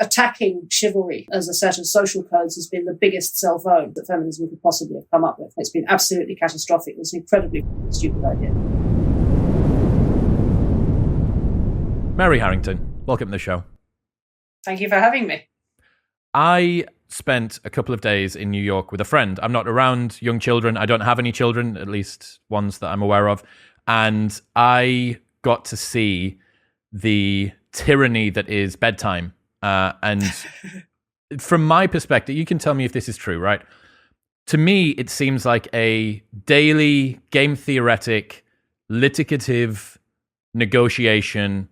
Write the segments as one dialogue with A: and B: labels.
A: attacking chivalry as a set of social codes has been the biggest self-own that feminism could possibly have come up with. It's been absolutely catastrophic. It was an incredibly stupid idea.
B: Mary Harrington, welcome to the show.
A: Thank you for having me.
B: I spent a couple of days in New York with a friend. I'm not around young children. I don't have any children, at least ones that I'm aware of. And I got to see the tyranny that is bedtime. And from my perspective, you can tell me if this is true, right? To me, it seems like a daily game theoretic, litigative negotiation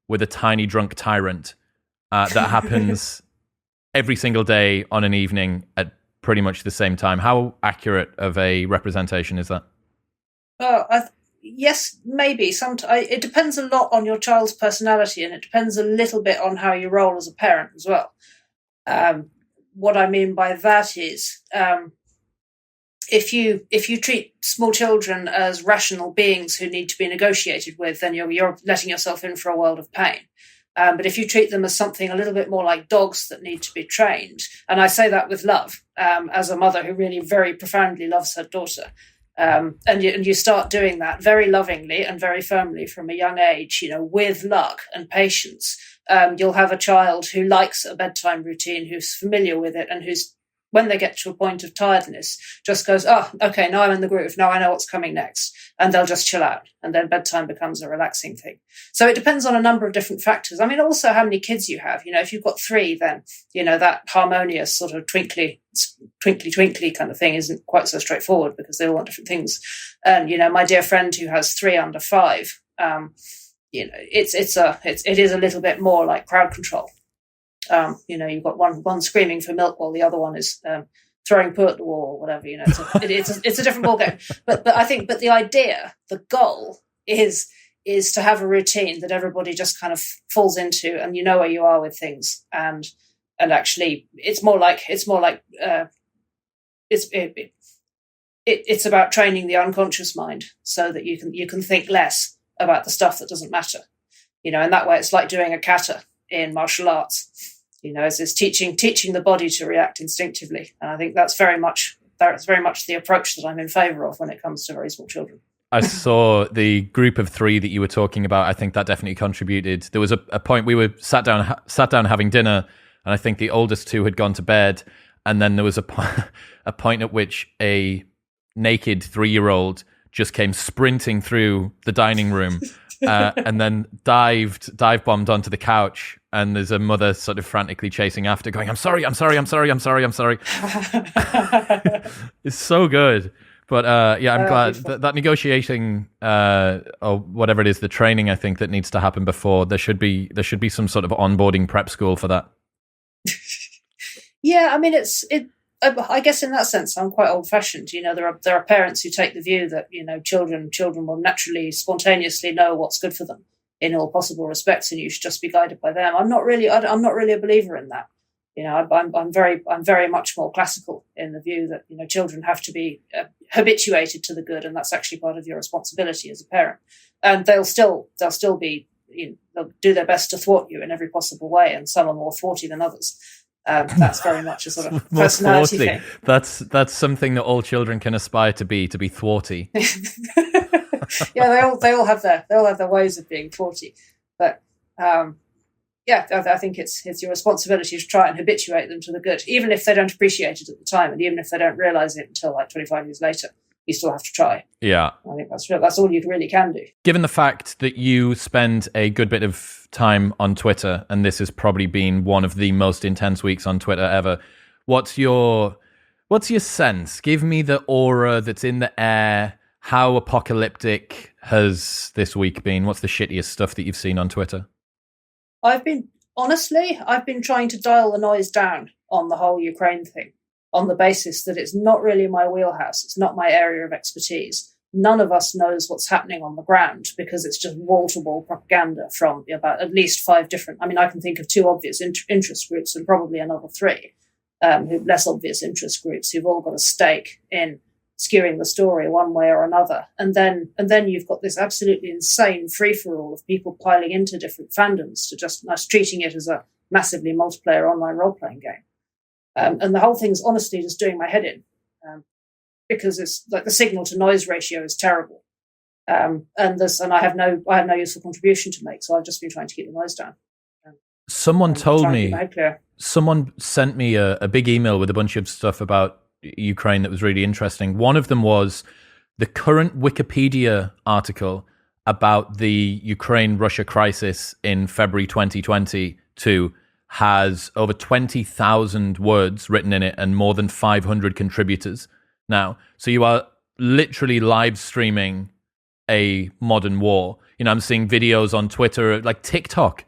B: with a tiny drunk tyrant that happens every single day on an evening at pretty much the same time. How accurate of a representation is that?
A: Yes, maybe. It depends a lot on your child's personality, and it depends a little bit on how you roll as a parent as well. What I mean by that is, if you treat small children as rational beings who need to be negotiated with, then you're letting yourself in for a world of pain. But if you treat them as something a little bit more like dogs that need to be trained, and I say that with love, as a mother who really very profoundly loves her daughter, and you start doing that very lovingly and very firmly from a young age, with luck and patience, you'll have a child who likes a bedtime routine, who's familiar with it, and who's, when they get to a point of tiredness, just goes, oh, okay, now I'm in the groove. Now I know what's coming next. And they'll just chill out. And then bedtime becomes a relaxing thing. So it depends on a number of different factors. I mean, also how many kids you have. If you've got 3, then, that harmonious sort of twinkly kind of thing isn't quite so straightforward because they all want different things. And, my dear friend who has 3 under 5, it is a little bit more like crowd control. You've got one screaming for milk while the other one is throwing poo at the wall or whatever. It's a different ballgame. But I think the idea, the goal is to have a routine that everybody just kind of falls into, and you know where you are with things. And actually, it's about training the unconscious mind so that you can think less about the stuff that doesn't matter. In that way, it's like doing a kata in martial arts. It's teaching the body to react instinctively, and I think that's very much the approach that I'm in favour of when it comes to very small children.
B: I saw the group of 3 that you were talking about. I think that definitely contributed. There was a point we were sat down having dinner, and I think the oldest 2 had gone to bed, and then there was a point at which a naked 3-year-old just came sprinting through the dining room. And then dive bombed onto the couch, and there's a mother sort of frantically chasing after, going, I'm sorry. It's so good. But I'm glad that negotiating or whatever it is, the training, I think, that needs to happen before, there should be some sort of onboarding prep school for that.
A: Yeah, I mean, I guess in that sense, I'm quite old-fashioned. There are parents who take the view that children will naturally, spontaneously know what's good for them in all possible respects, and you should just be guided by them. I'm not really a believer in that. I'm very much more classical in the view that children have to be habituated to the good, and that's actually part of your responsibility as a parent. And they'll still be they'll do their best to thwart you in every possible way, and some are more thwarty than others. That's very much a sort of personality thing.
B: That's something that all children can aspire to be thwarty.
A: Yeah, they all have their ways of being thwarty, but I think it's your responsibility to try and habituate them to the good, even if they don't appreciate it at the time, and even if they don't realise it until like 25 years later. You still have to try.
B: Yeah,
A: I think that's all you really can do.
B: Given the fact that you spend a good bit of time on Twitter, and this has probably been one of the most intense weeks on Twitter ever, what's your sense? Give me the aura that's in the air. How apocalyptic has this week been? What's the shittiest stuff that you've seen on Twitter?
A: I've been trying to dial the noise down on the whole Ukraine thing, on the basis that it's not really my wheelhouse. It's not my area of expertise. None of us knows what's happening on the ground because it's just wall-to-wall propaganda from about at least 5 different... I mean, I can think of 2 obvious interest groups and probably another 3 less obvious interest groups who've all got a stake in skewing the story one way or another. And then you've got this absolutely insane free-for-all of people piling into different fandoms to just treating it as a massively multiplayer online role-playing game. And the whole thing's honestly just doing my head in, because it's like the signal to noise ratio is terrible. And I have no useful contribution to make, so I've just been trying to keep the noise down.
B: Someone told me, someone sent me a big email with a bunch of stuff about Ukraine that was really interesting. One of them was the current Wikipedia article about the Ukraine-Russia crisis in February 2022 has over 20,000 words written in it and more than 500 contributors now. So you are literally live streaming a modern war. You know, I'm seeing videos on Twitter, like TikTok.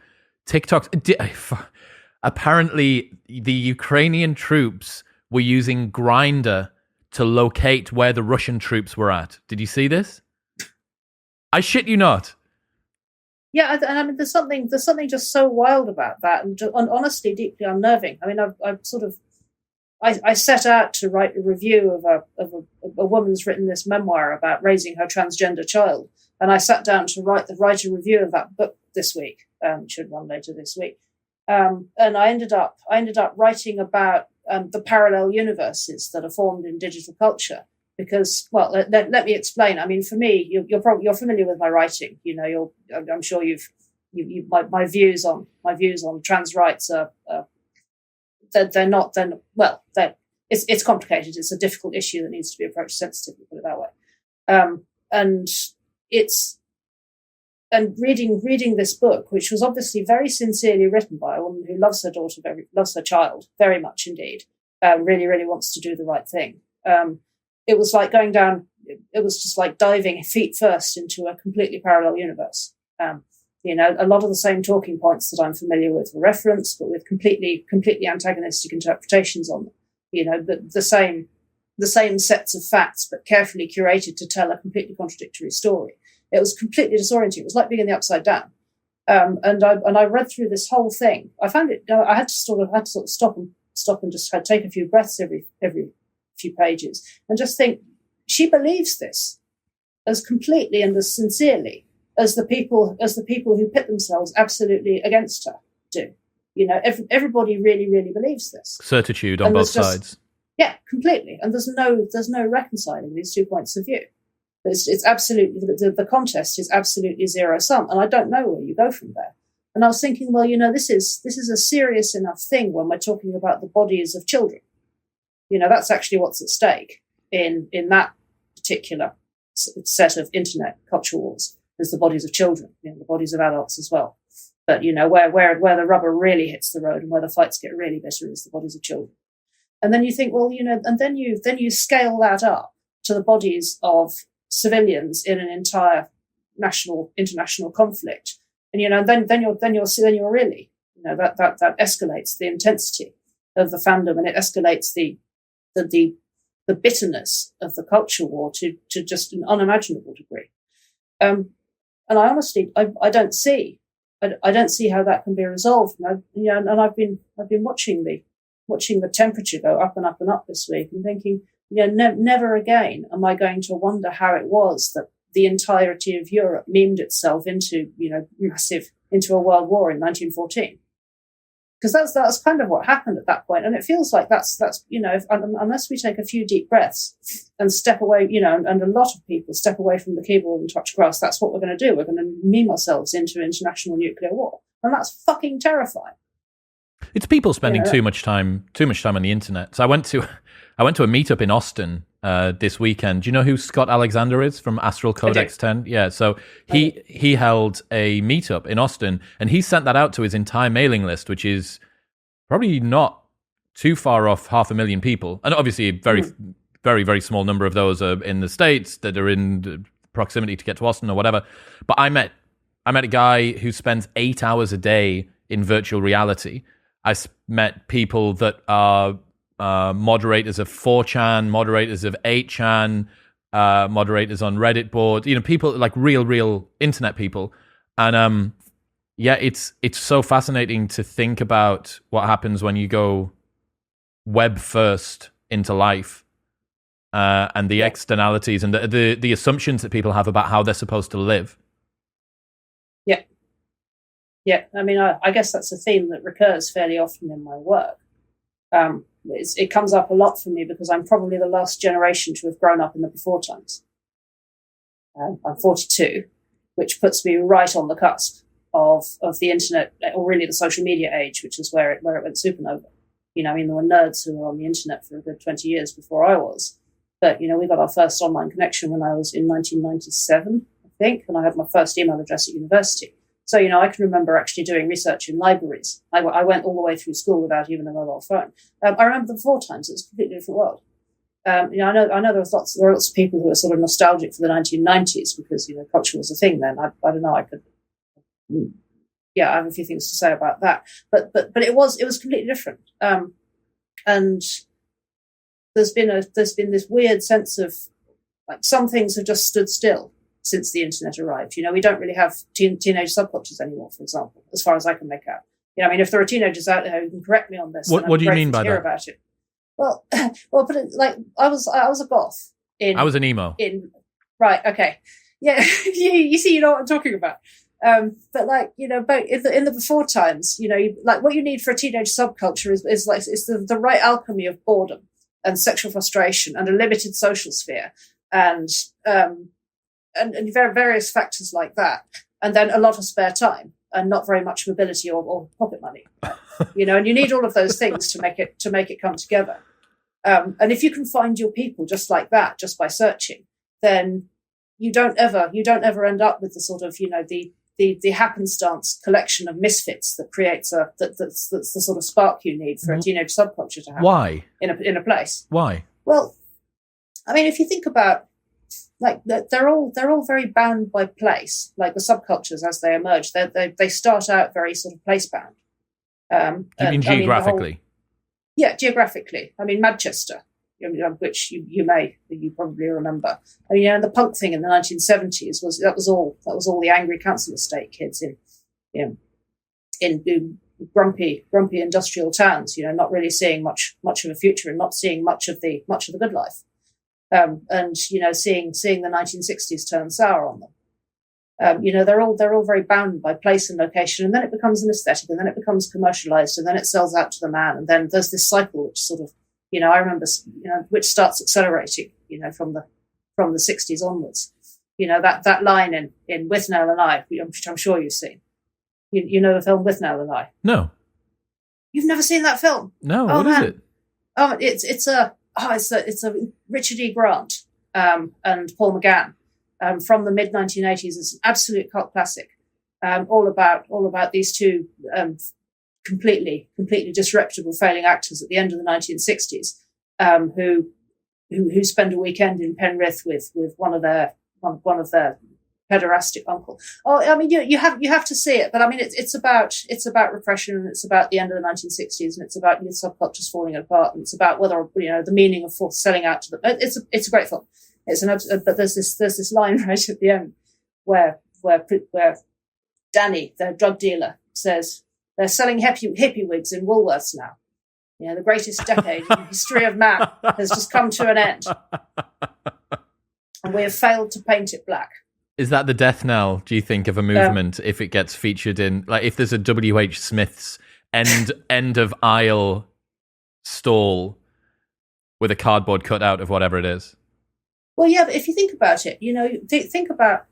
B: Apparently, the Ukrainian troops were using Grindr to locate where the Russian troops were at. Did you see this? I shit you not.
A: Yeah, and I mean, there's something just so wild about that, and honestly, deeply unnerving. I mean, I set out to write a review of a woman's written this memoir about raising her transgender child, and I sat down to write a review of that book this week. Should run later this week, and I ended up writing about the parallel universes that are formed in digital culture. Because, well, let me explain. I mean, for me, you're familiar with my writing. You know, I'm sure my views on trans rights are it's complicated. It's a difficult issue that needs to be approached sensitively, put it that way. And reading this book, which was obviously very sincerely written by a woman who loves her daughter, loves her child very much indeed, really, really wants to do the right thing. It was like going down. It was just like diving feet first into a completely parallel universe. You know, a lot of the same talking points that I'm familiar with were referenced, but with completely antagonistic interpretations on them. You know, the same sets of facts, but carefully curated to tell a completely contradictory story. It was completely disorienting. It was like being in the upside down. And I read through this whole thing. I found it. I had to sort of stop and just take a few breaths every few pages and just think, she believes this as completely and as sincerely as the people who pit themselves absolutely against her do. You know, everybody really, really believes this.
B: Certitude on both sides.
A: Yeah, completely. And there's no reconciling these two points of view. It's absolutely, the contest is absolutely zero sum, and I don't know where you go from there. And I was thinking, well, you know, this is a serious enough thing when we're talking about the bodies of children. You know, that's actually what's at stake in that particular set of internet culture wars, is the bodies of children, you know, the bodies of adults as well. But, you know, where the rubber really hits the road and where the fights get really bitter is the bodies of children. And then you think, well, you know, and then you scale that up to the bodies of civilians in an entire international conflict. And, you know, then you're really, you know, that escalates the intensity of the fandom, and it escalates the bitterness of the culture war to just an unimaginable degree. And I honestly, I don't see how that can be resolved. And I've been watching the temperature go up and up and up this week, and thinking, you know, never again am I going to wonder how it was that the entirety of Europe memed itself into, you know, into a world war in 1914. Because that's kind of what happened at that point. And it feels like that's you know, unless we take a few deep breaths and step away, you know, and a lot of people step away from the keyboard and touch grass, that's what we're going to do. We're going to meme ourselves into international nuclear war. And that's fucking terrifying.
B: It's people spending too much time on the internet. So I went to a meetup in Austin this weekend. Do you know who Scott Alexander is from Astral Codex 10? Yeah, so he held a meetup in Austin, and he sent that out to his entire mailing list, which is probably not too far off 500,000 people. And obviously a very, very, very small number of those are in the States that are in proximity to get to Austin or whatever. But I met a guy who spends 8 hours a day in virtual reality. I met people that are moderators of 4chan, moderators of 8chan, moderators on Reddit board, you know, people like real internet people. And it's so fascinating to think about what happens when you go web first into life, and the externalities and the assumptions that people have about how they're supposed to live.
A: Yeah. Yeah, I mean, I guess that's a theme that recurs fairly often in my work. It comes up a lot for me because I'm probably the last generation to have grown up in the before times. I'm 42, which puts me right on the cusp of the internet, or really the social media age, which is where it went supernova. You know, I mean, there were nerds who were on the internet for a good 20 years before I was. But, you know, we got our first online connection when I was in 1997, I think, and I had my first email address at university. So, you know, I can remember actually doing research in libraries. I went all the way through school without even a mobile phone. I remember the before times; it was a completely different world. You know, I know there are lots of people who are sort of nostalgic for the 1990s because, you know, culture was a thing then. I don't know. I have a few things to say about that. But it was completely different. And there's been this weird sense of like some things have just stood still since the internet arrived. You know, we don't really have teenage subcultures anymore, for example, as far as I can make out. You know, I mean, if there are teenagers out there who can correct me on this,
B: what do you mean by that?
A: About it. Well, but like I was a goth.
B: I was an emo.
A: Right, okay, yeah. you see, you know what I'm talking about. But like, you know, but in the before times, you know, like what you need for a teenage subculture is the right alchemy of boredom and sexual frustration and a limited social sphere and various factors like that, and then a lot of spare time and not very much mobility or pocket money, you know. And you need all of those things to make it come together. And if you can find your people just like that, just by searching, then you don't ever end up with the sort of, you know, the happenstance collection of misfits that creates that's the sort of spark you need for a teenage subculture to have.
B: Why
A: in a place?
B: Why?
A: Well, I mean, if you think about, like, they're all very bound by place. Like the subcultures as they emerge, they start out very sort of place bound.
B: You mean geographically?
A: Geographically. I mean, Manchester, which you probably remember. I mean, the punk thing in the 1970s was all the angry council estate kids in grumpy industrial towns. You know, not really seeing much of a future and not seeing much of the good life. And, you know, seeing the 1960s turn sour on them. You know, they're all very bound by place and location, and then it becomes an aesthetic, and then it becomes commercialized, and then it sells out to the man, and then there's this cycle which sort of, you know, I remember, you know, which starts accelerating, you know, from the 60s onwards. You know, that line in Withnail and I, which I'm sure you've seen. You know the film Withnail and I?
B: No.
A: You've never seen that film?
B: No. What is it?
A: Oh, it's a Richard E. Grant and Paul McGann from the mid 1980s. It's an absolute cult classic, all about these two completely disreputable failing actors at the end of the 1960s who spend a weekend in Penrith with one of their pederastic uncle. Oh, I mean, you have to see it, but I mean, it's about repression, and it's about the end of the 1960s, and it's about youth subcultures falling apart, and it's about whether, you know, the meaning of selling out to them. It's a great film. But there's this line right at the end where Danny, the drug dealer, says they're selling hippie wigs in Woolworths now. You know, the greatest decade in the history of man has just come to an end, and we have failed to paint it black.
B: Is that the death knell, do you think, of a movement if it gets featured in, like, if there's a W.H. Smith's end of aisle stall with a cardboard cutout of whatever it is?
A: Well, yeah, but if you think about it, you know, think about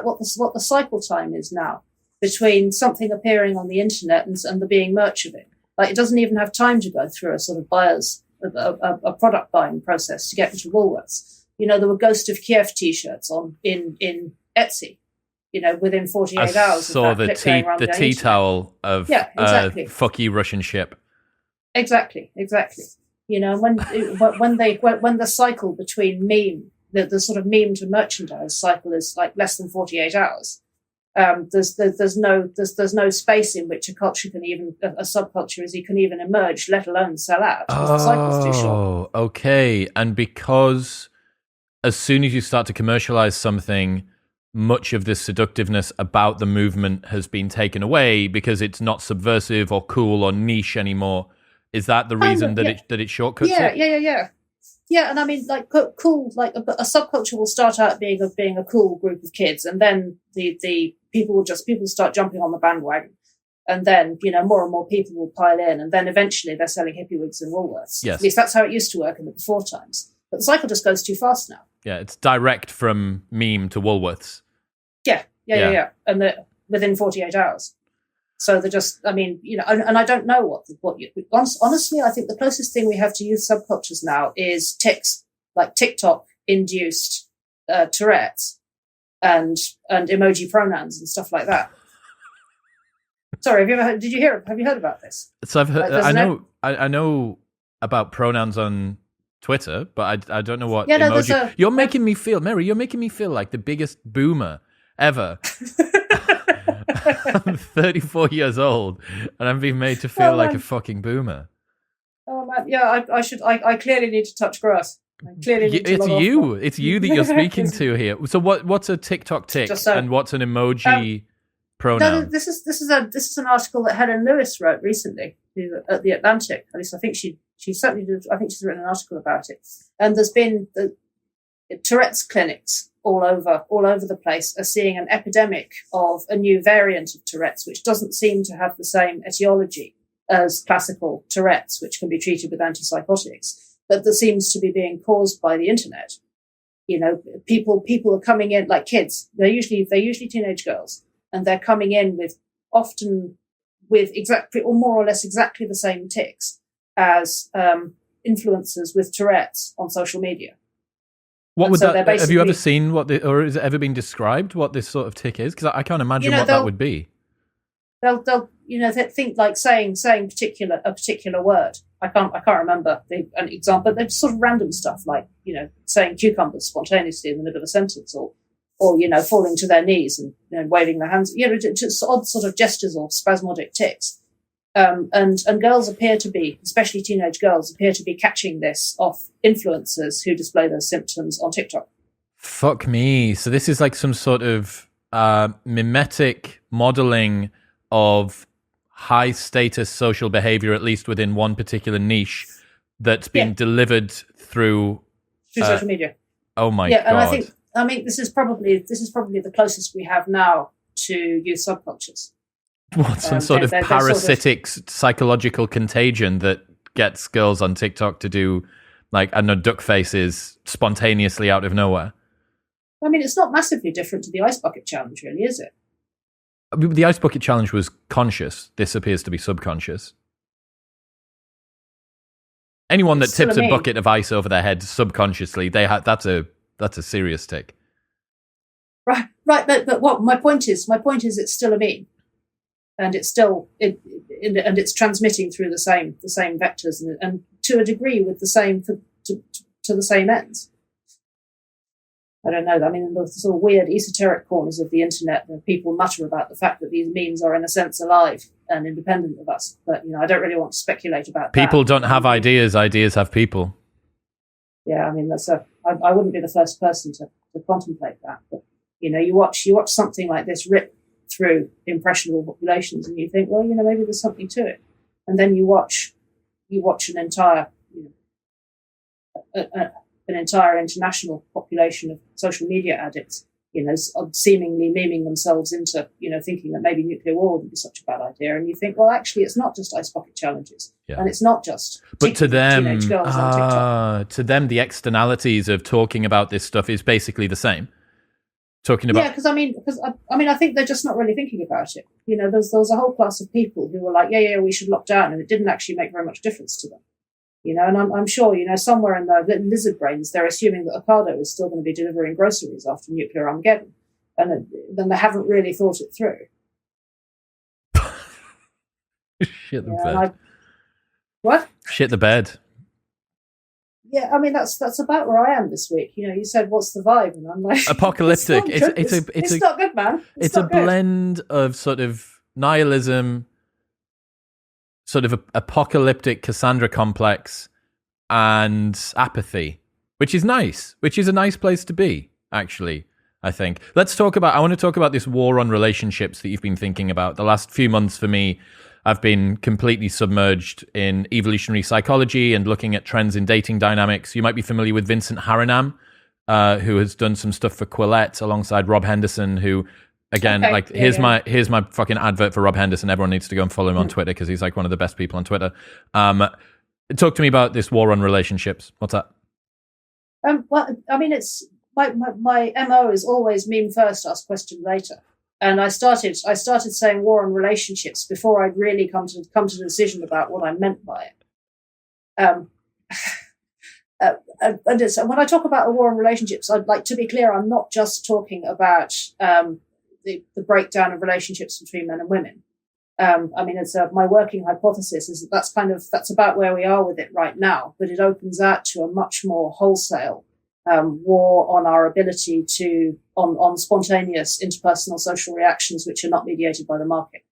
A: what the cycle time is now between something appearing on the internet and the being merch of it. Like, it doesn't even have time to go through a sort of a product buying process to get into Woolworths. You know, there were Ghost of Kiev T-shirts in Etsy, you know, within 48 hours. I
B: saw the tea towel of fuck you Russian ship.
A: Exactly. You know, when the cycle between the sort of meme to merchandise cycle is like less than 48 hours. There's no space in which a subculture can even emerge, let alone sell out. The cycle's too short.
B: Oh, okay. And because as soon as you start to commercialize something, much of this seductiveness about the movement has been taken away because it's not subversive or cool or niche anymore. Is that the reason that it shortcuts it?
A: Yeah, and I mean, like, cool, like a subculture will start out being a cool group of kids, and then the people start jumping on the bandwagon. And then, more and more people will pile in. And then eventually they're selling hippie wigs in Woolworths.
B: Yes.
A: At least that's how it used to work in the before times. But the cycle just goes too fast now.
B: Yeah, it's direct from meme to Woolworths.
A: Yeah. And within 48 hours. So they're just, and I don't know honestly, I think the closest thing we have to youth subcultures now is tics, like TikTok-induced Tourette's and emoji pronouns and stuff like that. Sorry, have you heard about this?
B: So I've heard, I know about pronouns on Twitter, but I don't know what emoji. You're making me feel, Mary, like the biggest boomer ever. I'm 34 years old, and I'm being made to feel like a fucking boomer.
A: Oh man, yeah, I clearly need to touch grass.
B: It's you that you're speaking to here. So what's a TikTok tick and what's an emoji pronoun?
A: No, this is an article that Helen Lewis wrote recently at the Atlantic. At least I think she certainly did. I think she's written an article about it. And there's been the Tourette's clinics all over the place are seeing an epidemic of a new variant of Tourette's, which doesn't seem to have the same etiology as classical Tourette's, which can be treated with antipsychotics, but that seems to be being caused by the internet. People are coming in like kids. They're usually teenage girls, and they're coming in with exactly or more or less exactly the same tics as influencers with Tourette's on social media.
B: What would that? Have you ever seen or has it ever been described what this sort of tic is? Because I can't imagine what that would be.
A: They'll they think like saying a particular word. I can't remember an example. They're sort of random stuff like saying cucumbers spontaneously in the middle of a sentence, or falling to their knees and waving their hands. Just odd sort of gestures or spasmodic tics. And girls appear to be, especially teenage girls, appear to be catching this off influencers who display those symptoms on TikTok.
B: Fuck me. So this is like some sort of mimetic modeling of high status social behavior, at least within one particular niche, that's been delivered through
A: social media.
B: Oh my God.
A: And I think this is probably the closest we have now to youth subcultures.
B: What, some sort of parasitic psychological contagion that gets girls on TikTok to do, like, I don't know, duck faces spontaneously out of nowhere?
A: I mean, it's not massively different to the Ice Bucket Challenge, really, is it?
B: The Ice Bucket Challenge was conscious. This appears to be subconscious. Anyone that tips a bucket of ice over their head subconsciously, that's a serious tic.
A: Right. But what my point is, it's still a meme. And it's still and it's transmitting through the same vectors and to a degree with the same to the same ends. I don't know. I mean, the sort of weird esoteric corners of the internet where people mutter about the fact that these memes are in a sense alive and independent of us. But I don't really want to speculate about that.
B: People don't have ideas. Ideas have people.
A: Yeah, I mean I wouldn't be the first person to contemplate that. But you watch something like this rip through impressionable populations, and you think, well, maybe there's something to it, and then you watch an entire an entire international population of social media addicts, seemingly memeing themselves into thinking that maybe nuclear war wouldn't be such a bad idea, and you think, well, actually, it's not just ice bucket challenges, and it's not just
B: but to them,
A: teenage girls on TikTok.
B: To them, the externalities of talking about this stuff is basically the same. Talking about
A: because I think they're just not really thinking about it. There was a whole class of people who were like, yeah, we should lock down, and it didn't actually make very much difference to them. And I'm sure somewhere in their lizard brains they're assuming that Ocado is still going to be delivering groceries after nuclear Armageddon, and then they haven't really thought it through.
B: Shit the bed.
A: What?
B: Shit the bed.
A: Yeah, I mean that's about where I am this week. You said what's the vibe, and I'm like
B: apocalyptic.
A: It's not good, man.
B: It's a blend of sort of nihilism, sort of apocalyptic Cassandra complex, and apathy, which is nice. Which is a nice place to be, actually. I think. I want to talk about this war on relationships that you've been thinking about. The last few months for me, I've been completely submerged in evolutionary psychology and looking at trends in dating dynamics. You might be familiar with Vincent Harrington, who has done some stuff for Quillette alongside Rob Henderson, who Again,
A: Okay.
B: like here's my fucking advert for Rob Henderson. Everyone needs to go and follow him on Twitter because he's like one of the best people on Twitter. Talk to me about this war on relationships. What's that?
A: Well, I mean, it's my MO is always meme first, ask question later. And I started saying war on relationships before I'd really come to the decision about what I meant by it. And when I talk about a war on relationships, I'd like to be clear. I'm not just talking about the breakdown of relationships between men and women. I mean, it's my working hypothesis is that that's about where we are with it right now, but it opens out to a much more wholesale war on our ability on spontaneous interpersonal social reactions which are not mediated by the market.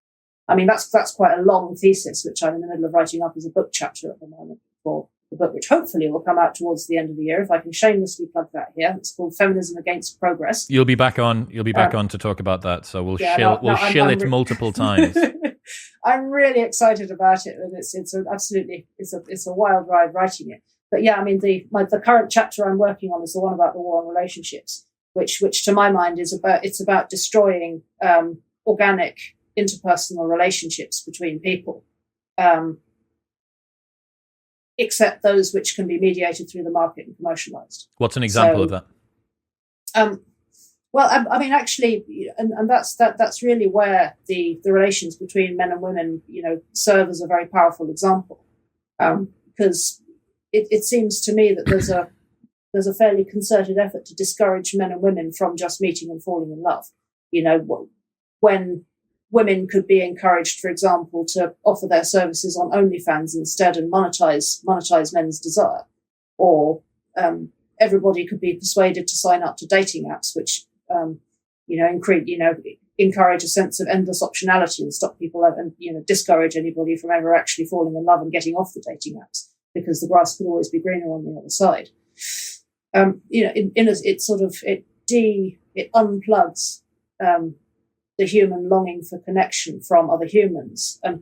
A: I mean, that's quite a long thesis, which I'm in the middle of writing up as a book chapter at the moment for the book, which hopefully will come out towards the end of the year, if I can shamelessly plug that here. It's called Feminism Against Progress.
B: You'll be back on to talk about that, so we'll shill it multiple times.
A: I'm really excited about it, and it's a wild ride writing it. But yeah, I mean, the current chapter I'm working on is the one about the war on relationships, which to my mind is about destroying organic interpersonal relationships between people, except those which can be mediated through the market and commercialized.
B: What's an example of that?
A: Well, I mean, actually, and that's really where the relations between men and women, serve as a very powerful example, because it seems to me that there's a fairly concerted effort to discourage men and women from just meeting and falling in love. When women could be encouraged, for example, to offer their services on OnlyFans instead and monetize men's desire, or everybody could be persuaded to sign up to dating apps, which encourage a sense of endless optionality and stop people and discourage anybody from ever actually falling in love and getting off the dating apps, because the grass could always be greener on the other side. It unplugs the human longing for connection from other humans and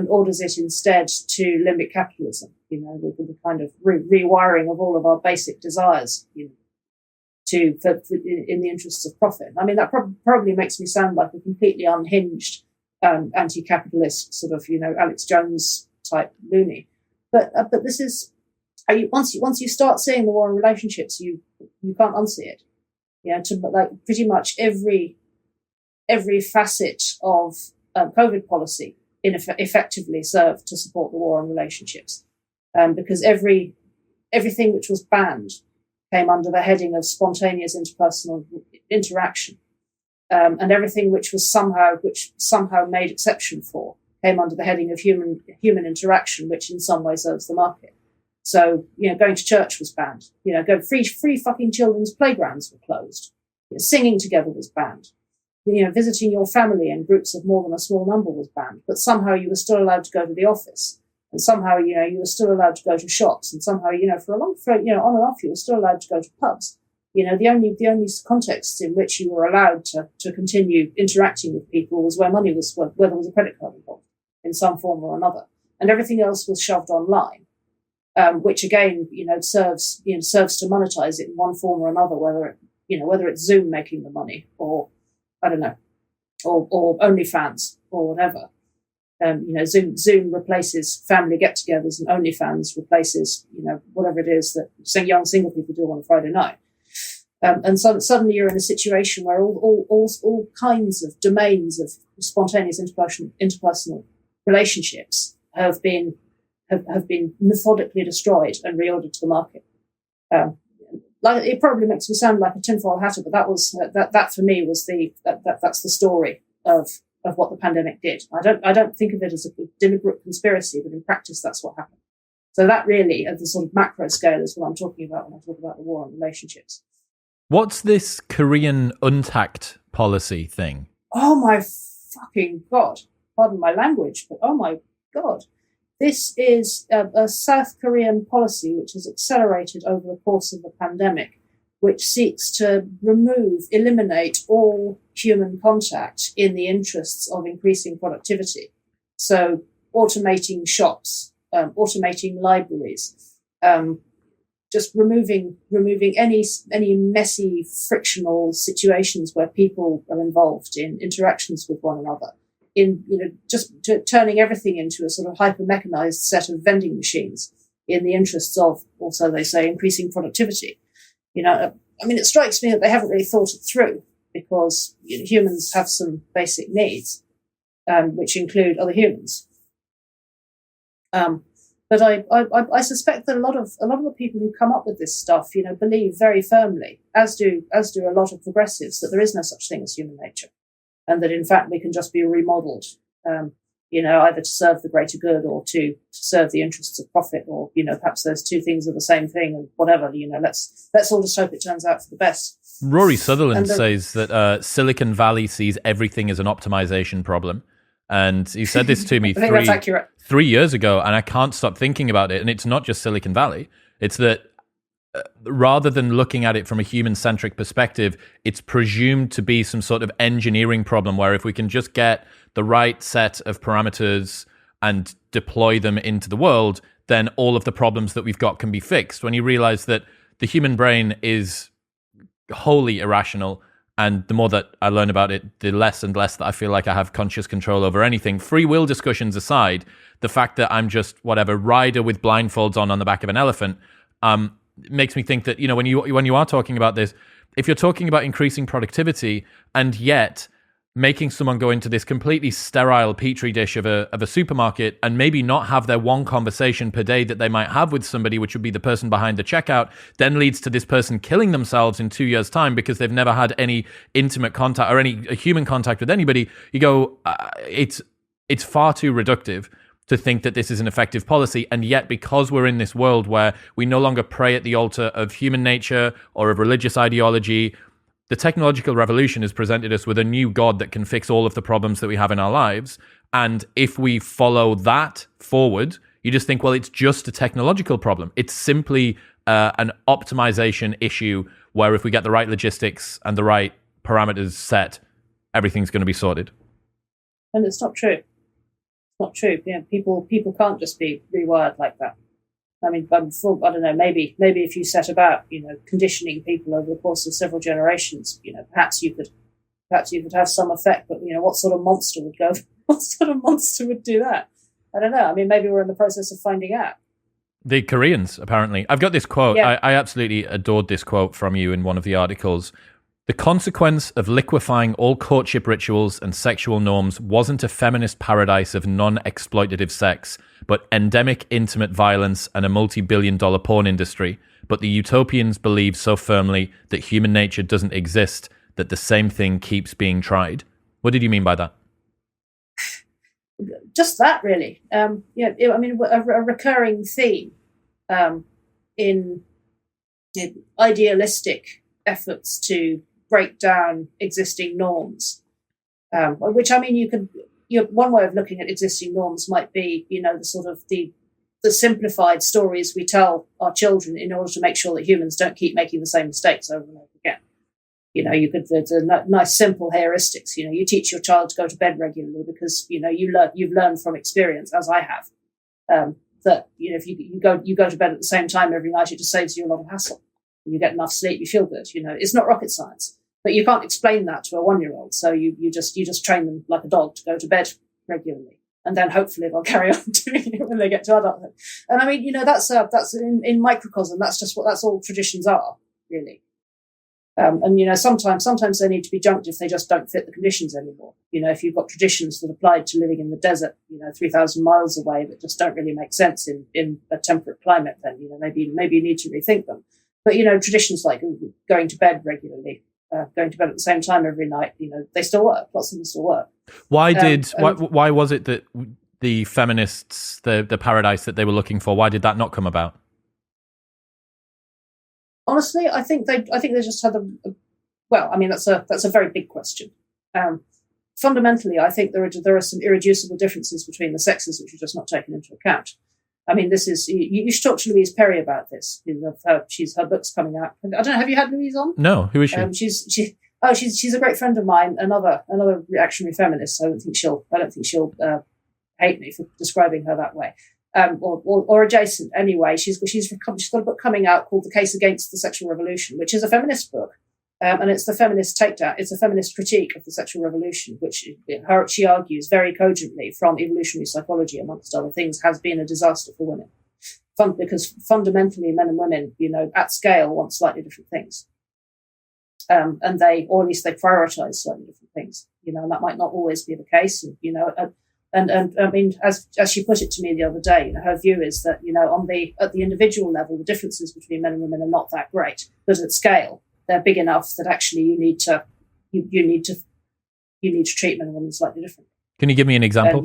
A: orders it instead to limbic capitalism. The kind of rewiring of all of our basic desires, in the interests of profit. I mean, that probably makes me sound like a completely unhinged anti-capitalist sort of Alex Jones type loony. But this is once you start seeing the war on relationships, you can't unsee it. Pretty much every facet of COVID policy effectively served to support the war on relationships, because everything which was banned came under the heading of spontaneous interpersonal interaction, and everything which somehow made exception for came under the heading of human interaction, which in some way serves the market. So, going to church was banned. Free fucking children's playgrounds were closed. Singing together was banned. Visiting your family in groups of more than a small number was banned. But somehow you were still allowed to go to the office, and somehow you were still allowed to go to shops, and somehow on and off you were still allowed to go to pubs. The only contexts in which you were allowed to continue interacting with people was where money was, where there was a credit card involved in some form or another, and everything else was shoved online. Which again, serves to monetize it in one form or another, whether it's Zoom making the money, or I don't know, or OnlyFans or whatever. Zoom replaces family get-togethers, and OnlyFans replaces whatever it is that young single people do on a Friday night. And so suddenly you're in a situation where all kinds of domains of spontaneous interpersonal relationships have been methodically destroyed and reordered to the market. It probably makes me sound like a tinfoil hatter, but that for me was that's the story of what the pandemic did. I don't think of it as a deliberate conspiracy, but in practice that's what happened. So that really, at the sort of macro scale, is what I'm talking about when I talk about the war on relationships.
B: What's this Korean untact policy thing?
A: Oh my fucking God. Pardon my language, but oh my God. This is a South Korean policy which has accelerated over the course of the pandemic, which seeks to eliminate all human contact in the interests of increasing productivity. So automating shops, automating libraries, just removing any messy, frictional situations where people are involved in interactions with one another, in just turning everything into a sort of hyper-mechanized set of vending machines in the interests of, also they say, increasing productivity. It strikes me that they haven't really thought it through, because humans have some basic needs, which include other humans. But I suspect that a lot of the people who come up with this stuff, believe very firmly, as do a lot of progressives, that there is no such thing as human nature, and that in fact we can just be remodeled, either to serve the greater good or to serve the interests of profit, or perhaps those two things are the same thing, and whatever. Let's all just hope it turns out for the best.
B: Rory Sutherland says that Silicon Valley sees everything as an optimization problem. And he said this to me
A: I think that's accurate.
B: 3 years ago, and I can't stop thinking about it. And it's not just Silicon Valley. It's that rather than looking at it from a human-centric perspective, it's presumed to be some sort of engineering problem where if we can just get the right set of parameters and deploy them into the world, then all of the problems that we've got can be fixed. When you realize that the human brain is wholly irrational, and the more that I learn about it, the less and less that I feel like I have conscious control over anything. Free will discussions aside, the fact that I'm just whatever rider with blindfolds on the back of an elephant makes me think that when you are talking about this, if you're talking about increasing productivity and yet making someone go into this completely sterile petri dish of a supermarket and maybe not have their one conversation per day that they might have with somebody, which would be the person behind the checkout, then leads to this person killing themselves in 2 years' time because they've never had any intimate contact or any human contact with anybody. You go, it's far too reductive to think that this is an effective policy. And yet, because we're in this world where we no longer pray at the altar of human nature or of religious ideology, the technological revolution has presented us with a new God that can fix all of the problems that we have in our lives. And if we follow that forward, you just think, well, it's just a technological problem. It's simply an optimization issue where if we get the right logistics and the right parameters set, everything's going to be sorted.
A: And it's not true. It's not true. People can't just be rewired like that. I mean, I don't know, maybe if you set about, conditioning people over the course of several generations, perhaps you could have some effect, but, what sort of monster would do that? I don't know. I mean, maybe we're in the process of finding out.
B: The Koreans, apparently. I've got this quote.
A: Yeah.
B: I absolutely adored this quote from you in one of the articles. The consequence of liquefying all courtship rituals and sexual norms wasn't a feminist paradise of non-exploitative sex, but endemic intimate violence and a multi-billion-dollar porn industry. But the utopians believe so firmly that human nature doesn't exist that the same thing keeps being tried. What did you mean by that?
A: Just that, really. A recurring theme in idealistic efforts to break down existing norms, which, I mean, one way of looking at existing norms might be, the sort of the simplified stories we tell our children in order to make sure that humans don't keep making the same mistakes over and over again. There's a nice simple heuristics. You teach your child to go to bed regularly because, you've learned from experience, as I have, that, if you go to bed at the same time every night, it just saves you a lot of hassle. You get enough sleep, you feel good. It's not rocket science, but you can't explain that to a 1-year-old. So you just train them like a dog to go to bed regularly, and then hopefully they'll carry on doing it when they get to adulthood. And I mean, that's in microcosm. That's all traditions are, really. And sometimes they need to be junked if they just don't fit the conditions anymore. If you've got traditions that applied to living in the desert, 3,000 miles away that just don't really make sense in a temperate climate, then maybe you need to rethink them. But, traditions like going to bed regularly, going to bed at the same time every night, they still work. Lots of them still work.
B: Why was it that the feminists, the paradise that they were looking for, why did that not come about?
A: Honestly, I think they just had that's a very big question. Fundamentally, I think there are some irreducible differences between the sexes which are just not taken into account. I mean, this is, you should talk to Louise Perry about this. Her book's coming out. I don't know, have you had Louise on?
B: No, who is she?
A: She's a great friend of mine, another reactionary feminist. I don't think she'll hate me for describing her that way. or adjacent anyway. She's got a book coming out called The Case Against the Sexual Revolution, which is a feminist book. And it's the feminist takedown. It's a feminist critique of the sexual revolution, which she argues very cogently from evolutionary psychology, amongst other things, has been a disaster for women. Because fundamentally, men and women, at scale, want slightly different things. And or at least they prioritize slightly different things, and that might not always be the case. And I mean, as she put it to me the other day, her view is that, at the individual level, the differences between men and women are not that great, but at scale, they're big enough that actually you need to treat men and women slightly differently.
B: Can you give me an example?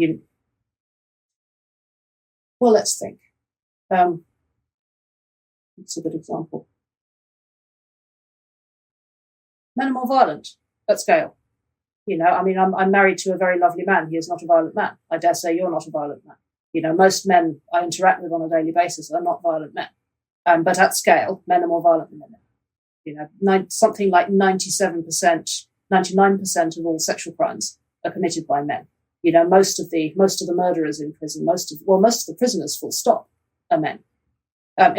A: Well, let's think. It's a good example. Men are more violent at scale. I'm married to a very lovely man. He is not a violent man. I dare say you're not a violent man. Most men I interact with on a daily basis are not violent men. But at scale, men are more violent than women. Something like 97%, 99% of all sexual crimes are committed by men. Most of the murderers in prison, most of the prisoners, full stop, are men. I'm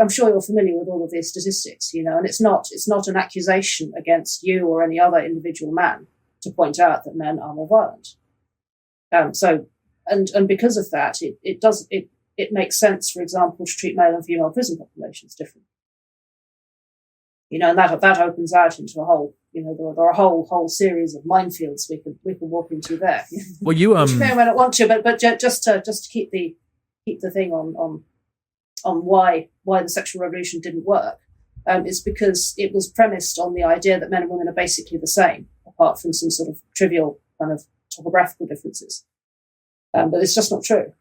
A: sure you're familiar with all of these statistics, and it's not an accusation against you or any other individual man to point out that men are more violent. And because of that, it makes sense, for example, to treat male and female prison populations differently. And that opens out into a whole, there are a whole series of minefields we can walk into there.
B: Well, you
A: Which may or may not want to, but just to keep the thing on why the sexual revolution didn't work, is because it was premised on the idea that men and women are basically the same, apart from some sort of trivial kind of topographical differences. But it's just not true.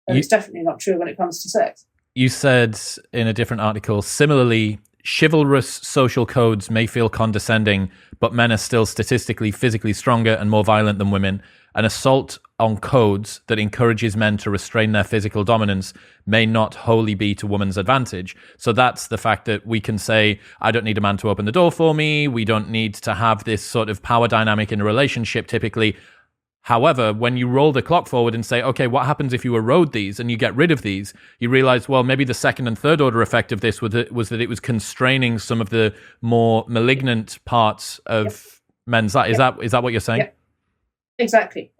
A: And it's definitely not true when it comes to sex.
B: You said in a different article, similarly, chivalrous social codes may feel condescending, but men are still statistically, physically stronger and more violent than women. An assault on codes that encourages men to restrain their physical dominance may not wholly be to women's advantage. So that's the fact that we can say, I don't need a man to open the door for me. We don't need to have this sort of power dynamic in a relationship typically. However, when you roll the clock forward and say, okay, what happens if you erode these and you get rid of these? You realize, well, maybe the second and third order effect of this was that it was constraining some of the more malignant parts of men's life. Is that what you're saying?
A: Yep. Exactly.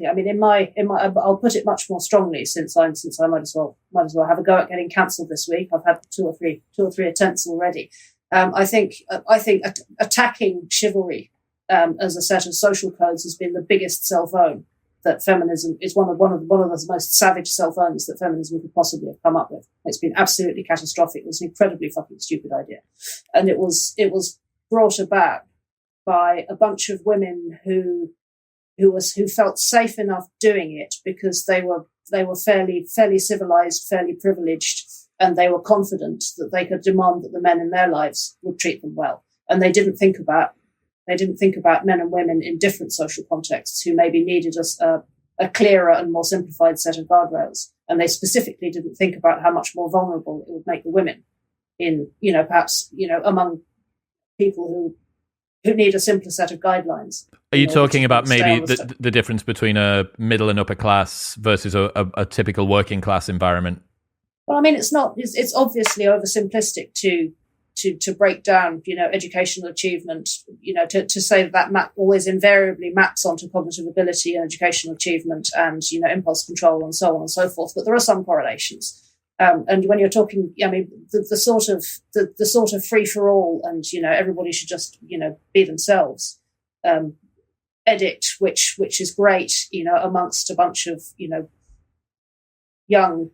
A: I mean, I'll put it much more strongly since I might as well have a go at getting cancelled this week. I've had two or three attempts already. I think attacking chivalry as a set of social codes has been the biggest self-own that feminism is one of the most savage self-owns that feminism could possibly have come up with. It's been absolutely catastrophic. It was an incredibly fucking stupid idea, and it was brought about by a bunch of women who felt safe enough doing it because they were fairly civilized, fairly privileged, and they were confident that they could demand that the men in their lives would treat them well, and they didn't think about men and women in different social contexts who maybe needed a clearer and more simplified set of guardrails. And they specifically didn't think about how much more vulnerable it would make the women perhaps among people who need a simpler set of guidelines.
B: Are you talking about maybe the difference between a middle and upper class versus a typical working class environment?
A: Well, I mean, it's obviously oversimplistic to break down, educational achievement, to say that always invariably maps onto cognitive ability and educational achievement and, impulse control and so on and so forth. But there are some correlations. And when you're talking, I mean, the sort of free for all and, everybody should just, be themselves, edict, which is great, amongst a bunch of, young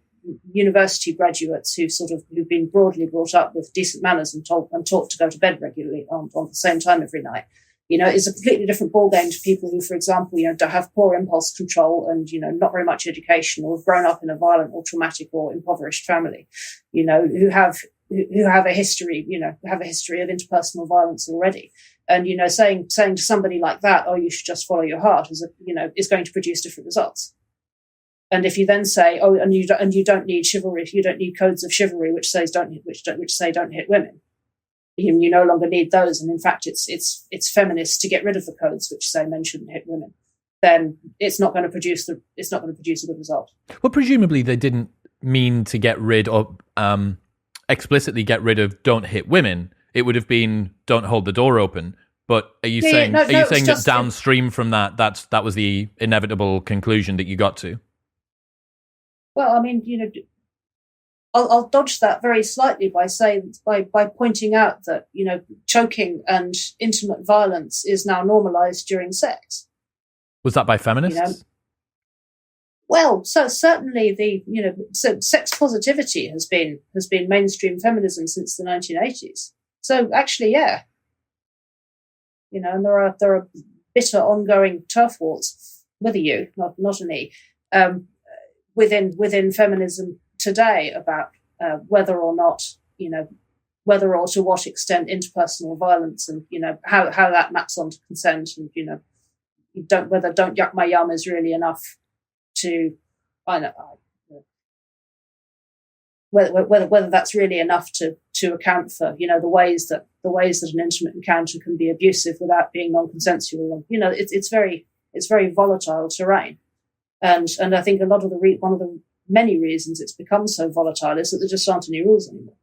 A: university graduates who've been broadly brought up with decent manners and taught to go to bed regularly on the same time every night, is a completely different ballgame to people who, for example, have poor impulse control and, not very much education or have grown up in a violent or traumatic or impoverished family, who have a history, have a history of interpersonal violence already. And, saying to somebody like that, oh, you should just follow your heart is going to produce different results. And if you then say, oh, and you don't need chivalry, you don't need codes of chivalry which say don't hit women, you no longer need those. And in fact, it's feminist to get rid of the codes which say men shouldn't hit women. then it's not going to produce a good result.
B: Well, presumably they didn't mean to get rid or explicitly get rid of "don't hit women." It would have been "don't hold the door open." But are you saying that downstream from that was the inevitable conclusion that you got to?
A: Well, I mean, I'll dodge that very slightly by pointing out that choking and intimate violence is now normalized during sex.
B: Was that by feminists?
A: Well, so certainly so sex positivity has been mainstream feminism since the 1980s. So actually, yeah. And there are bitter ongoing turf wars with a U, not an E, within feminism today about whether or to what extent interpersonal violence and how that maps onto consent, and don't yuck my yum is really enough to whether that's really enough to account for the ways that an intimate encounter can be abusive without being non-consensual. It's very volatile terrain, and I think one of the many reasons it's become so volatile is that there just aren't any rules anymore,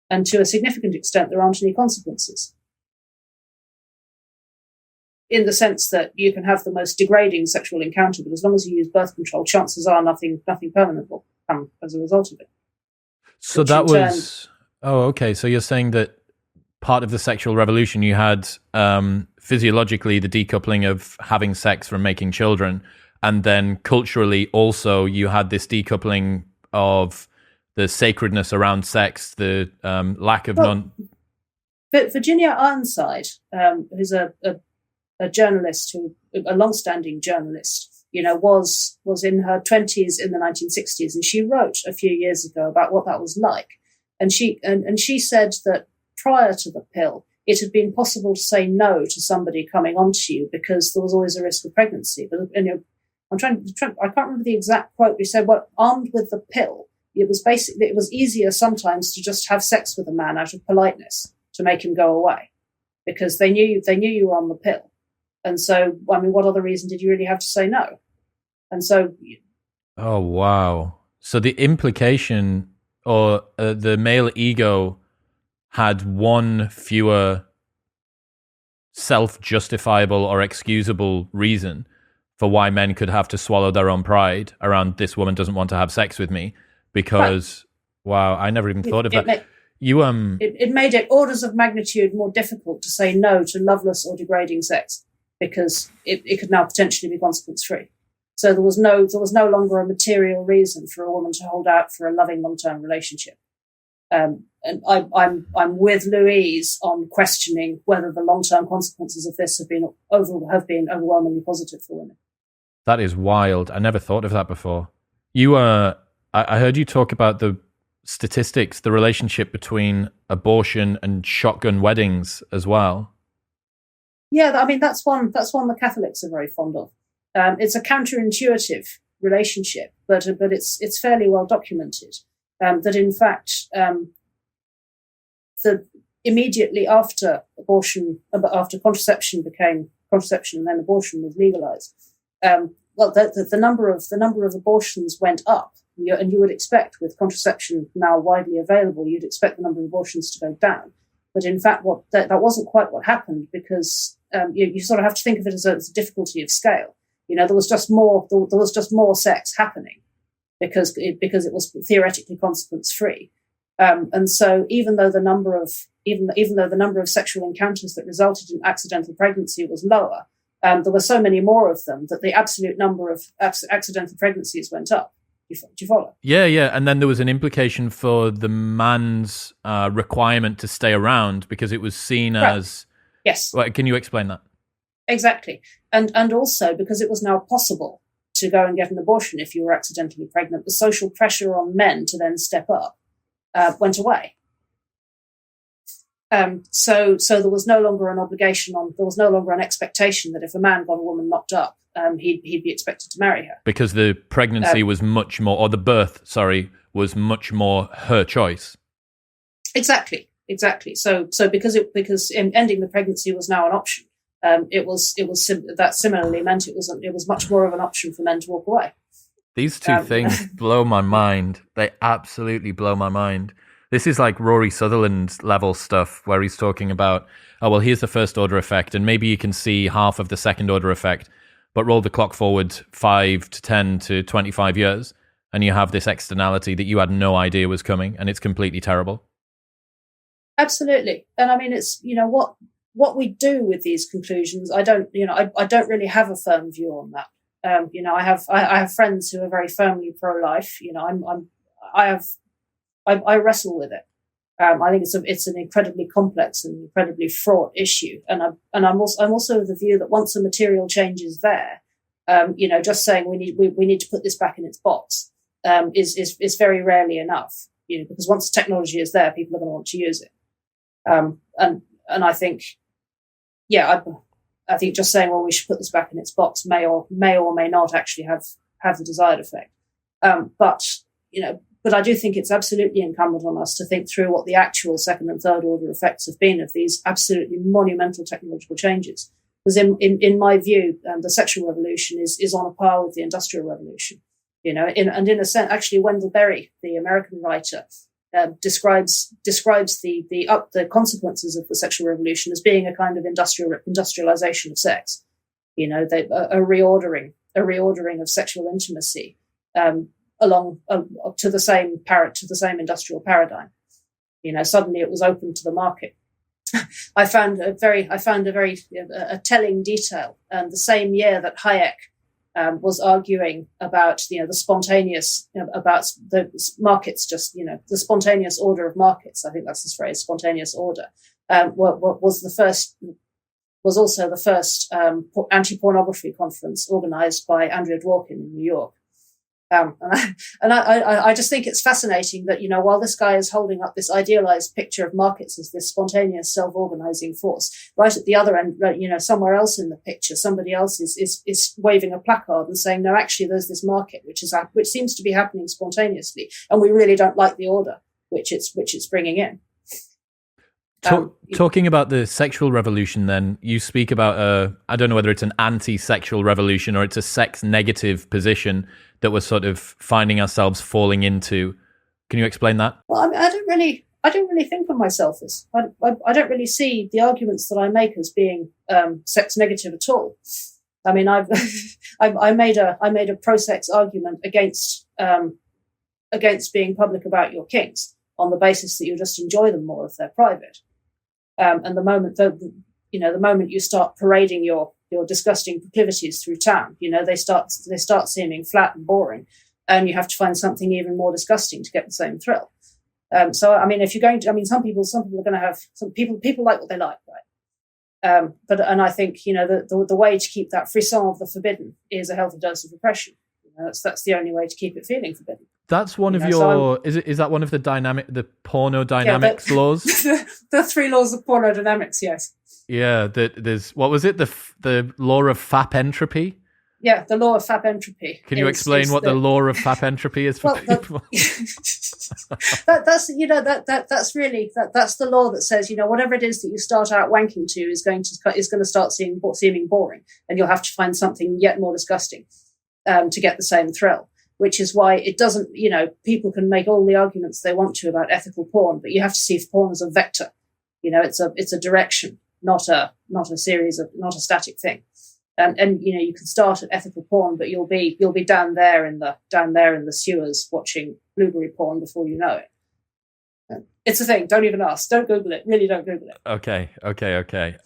A: and to a significant extent there aren't any consequences. In the sense that you can have the most degrading sexual encounter, but as long as you use birth control, chances are nothing permanent will come as a result of it.
B: So that was... Oh, okay. So you're saying that part of the sexual revolution, you had physiologically the decoupling of having sex from making children, and then culturally also you had this decoupling of the sacredness around sex, the lack of
A: But Virginia Ironside, who's a journalist, a long-standing journalist, was in her 20s in the 1960s, and she wrote a few years ago about what that was like. And she said that prior to the pill, it had been possible to say no to somebody coming onto you because there was always a risk of pregnancy. But I can't remember the exact quote. We said, well, armed with the pill, it was easier sometimes to just have sex with a man out of politeness to make him go away, because they knew you were on the pill. And so, I mean, what other reason did you really have to say no? And so...
B: Oh, wow. So the implication, or the male ego had one fewer self-justifiable or excusable reason for why men could have to swallow their own pride around this woman doesn't want to have sex with me, because, right. Wow, I never even thought of that. It
A: made it orders of magnitude more difficult to say no to loveless or degrading sex, because it could now potentially be consequence-free. So there was no longer a material reason for a woman to hold out for a loving long-term relationship. And I'm with Louise on questioning whether the long-term consequences of this have been overwhelmingly positive for women.
B: That is wild. I never thought of that before. I heard you talk about the statistics, the relationship between abortion and shotgun weddings as well.
A: Yeah, I mean, that's one the Catholics are very fond of. It's a counterintuitive relationship, but it's fairly well documented. That in fact, immediately after abortion, after contraception and then abortion was legalized, the number of abortions went up, and you would expect, with contraception now widely available, you'd expect the number of abortions to go down. But in fact, that wasn't quite what happened, because you sort of have to think of it as a difficulty of scale. There was just more sex happening because it was theoretically consequence free. And so even though the number of sexual encounters that resulted in accidental pregnancy was lower, there were so many more of them that the absolute number of accidental pregnancies went up. Do you follow?
B: Yeah. And then there was an implication for the man's requirement to stay around, because it was seen as...
A: Yes.
B: Well, can you explain that?
A: Exactly. And also because it was now possible to go and get an abortion if you were accidentally pregnant, the social pressure on men to then step up went away. So there was no longer an obligation there was no longer an expectation that if a man got a woman knocked up, he'd be expected to marry her. Because the pregnancy was much more, or the birth, was much more her choice. Exactly. So because ending the pregnancy was now an option, that similarly meant it was much more of an option for men to walk away.
B: These two things blow my mind. They absolutely blow my mind. This is like Rory Sutherland level stuff where he's talking about, oh, well, here's the first order effect, and maybe you can see half of the second order effect, but roll the clock forward 5 to 10 to 25 years, and you have this externality that you had no idea was coming, and it's completely terrible.
A: Absolutely. And I mean, it's, what we do with these conclusions, I don't really have a firm view on that. I have friends who are very firmly pro-life. I wrestle with it. I think it's an incredibly complex and incredibly fraught issue, and I'm also of the view that once a material change is there, just saying we need to put this back in its box is very rarely enough. Because once the technology is there, people are going to want to use it. And I think, I think just saying, well, we should put this back in its box may or may not actually have the desired effect. But I do think it's absolutely incumbent on us to think through what the actual second and third order effects have been of these absolutely monumental technological changes. Because in my view, the sexual revolution is on a par with the industrial revolution. In a sense, actually, Wendell Berry, the American writer, describes the consequences of the sexual revolution as being a kind of industrialization of sex. A reordering of sexual intimacy along to the same industrial paradigm. Suddenly it was open to the market. I found a very telling detail. The same year that Hayek was arguing about the spontaneous about the markets, the spontaneous order of markets. I think that's his phrase, spontaneous order. Was also the first anti-pornography conference organized by Andrea Dworkin in New York. I just think it's fascinating that, while this guy is holding up this idealized picture of markets as this spontaneous self-organizing force, right at the other end, somewhere else in the picture, somebody else is waving a placard and saying, no, actually there's this market which seems to be happening spontaneously, and we really don't like the order which it's bringing in.
B: Talking about the sexual revolution, then, you speak about I don't know whether it's an anti-sexual revolution or it's a sex-negative position that we're sort of finding ourselves falling into. Can you explain that?
A: Well, I mean, I don't really think of myself as I don't really see the arguments that I make as being sex negative at all. I mean, I made a pro-sex argument against being public about your kinks on the basis that you just enjoy them more if they're private. And the moment you start parading your disgusting proclivities through town, they start seeming flat and boring, and you have to find something even more disgusting to get the same thrill. So, I mean, if you're going to, I mean, some people are going to have, some people like what they like, right? And I think, the way to keep that frisson of the forbidden is a healthy dose of repression. That's the only way to keep it feeling forbidden.
B: That's one of your. Is that one of the porno dynamics laws?
A: The 3 laws of porno dynamics. Yes.
B: Yeah. There's what was it? The law of fap entropy.
A: Yeah, the law of fap entropy.
B: Can you explain what the law of fap entropy is for people?
A: That's the law that says, whatever it is that you start out wanking to is going to start seeming boring, and you'll have to find something yet more disgusting to get the same thrill. Which is why it doesn't, people can make all the arguments they want to about ethical porn, but you have to see porn as a vector. It's a direction, not a static thing. And you can start at ethical porn, but you'll be down there in the sewers watching blueberry porn before you know it. It's a thing. Don't even ask. Don't Google it. Really don't Google it. Okay.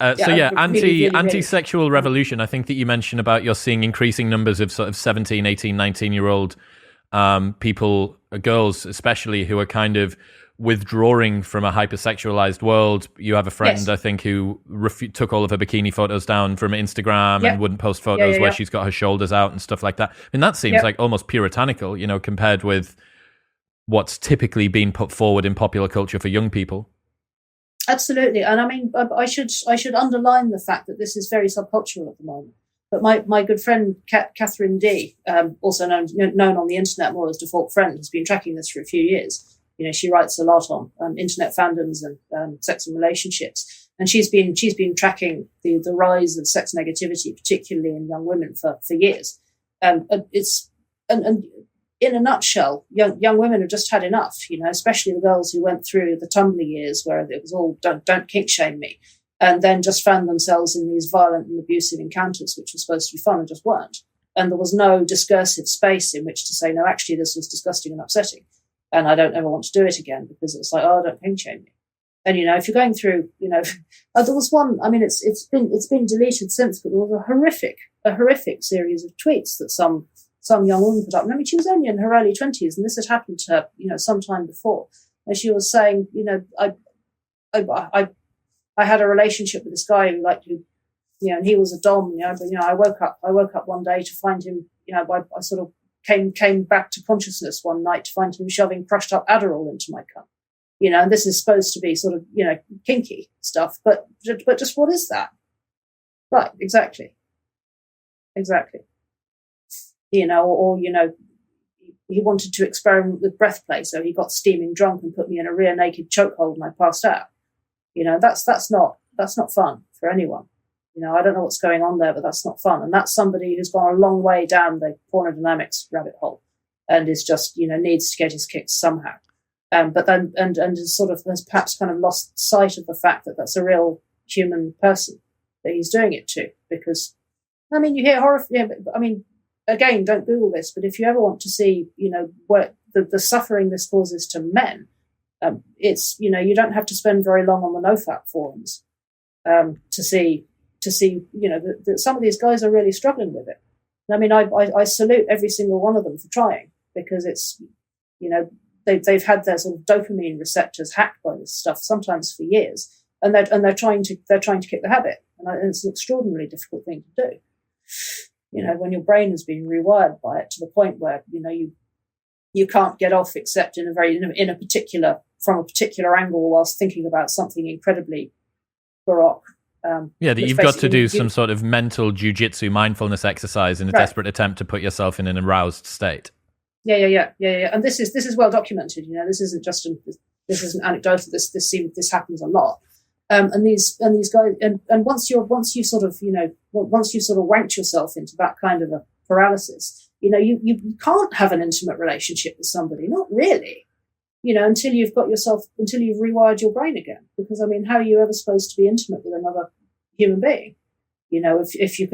B: Anti-sexual revolution. I think that you mentioned about you're seeing increasing numbers of sort of 17, 18, 19-year-old people, girls especially, who are kind of withdrawing from a hypersexualized world. You have a friend, yes, I think, who took all of her bikini photos down from Instagram and wouldn't post photos where she's got her shoulders out and stuff like that. I mean, that seems like almost puritanical, compared with what's typically been put forward in popular culture for young people.
A: Absolutely. And I mean, I should underline the fact that this is very subcultural at the moment. But my good friend, Catherine D., also known on the internet more as Default Friend, has been tracking this for a few years. She writes a lot on internet fandoms and sex and relationships. And she's been tracking the rise of sex negativity, particularly in young women, for years. And in a nutshell, young women have just had enough, especially the girls who went through the Tumblr years where it was all don't kink shame me, and then just found themselves in these violent and abusive encounters, which were supposed to be fun and just weren't. And there was no discursive space in which to say, no, actually, this was disgusting and upsetting, and I don't ever want to do it again, because it's like, oh, don't kink shame me. And, if you're going through, there was one, it's been deleted since, but there was a horrific series of tweets that some young woman put up. And she was only in her early 20s, and this had happened to her, sometime before. And she was saying, I had a relationship with this guy and he was a dom, but, I woke up one day to find him, I sort of came back to consciousness one night to find him shoving crushed up Adderall into my cup. And this is supposed to be sort of, kinky stuff, but just what is that? Right. Exactly. Or he wanted to experiment with breath play, so he got steaming drunk and put me in a rear naked chokehold and I passed out. That's not fun for anyone. I don't know what's going on there, but that's not fun. And that's somebody who's gone a long way down the pornodynamics rabbit hole and is just, needs to get his kicks somehow. But then, and sort of has perhaps kind of lost sight of the fact that that's a real human person that he's doing it to. Because, you hear horror, again, don't Google this, but if you ever want to see, what the suffering this causes to men, it's, you don't have to spend very long on the NoFap forums to see, that some of these guys are really struggling with it. I salute every single one of them for trying, because it's, they've had their sort of dopamine receptors hacked by this stuff, sometimes for years, and they're trying to kick the habit, and it's an extraordinarily difficult thing to do. When your brain has been rewired by it to the point where you can't get off except from a particular angle whilst thinking about something incredibly baroque.
B: That you've got to do some sort of mental jujitsu mindfulness exercise in a desperate attempt to put yourself in an aroused state. Yeah.
A: And this is well documented. This isn't just this isn't anecdotal. This happens a lot. And these guys, and once you sort of wanked yourself into that kind of a paralysis, you can't have an intimate relationship with somebody, not really, until you've rewired your brain again. Because how are you ever supposed to be intimate with another human being? If you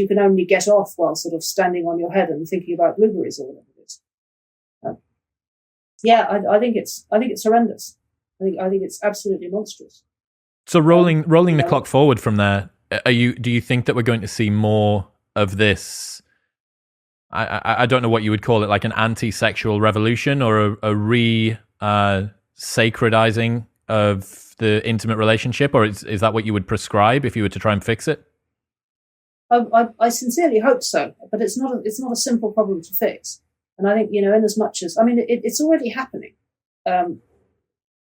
A: can only get off while sort of standing on your head and thinking about blueberries or whatever it is. I think it's horrendous. I think it's absolutely monstrous.
B: So rolling the clock forward from there, do you think that we're going to see more of this? I don't know what you would call it, like an anti-sexual revolution or a sacredizing of the intimate relationship, or is that what you would prescribe if you were to try and fix it?
A: I sincerely hope so, but it's not a simple problem to fix. And I think, in as much as, it's already happening.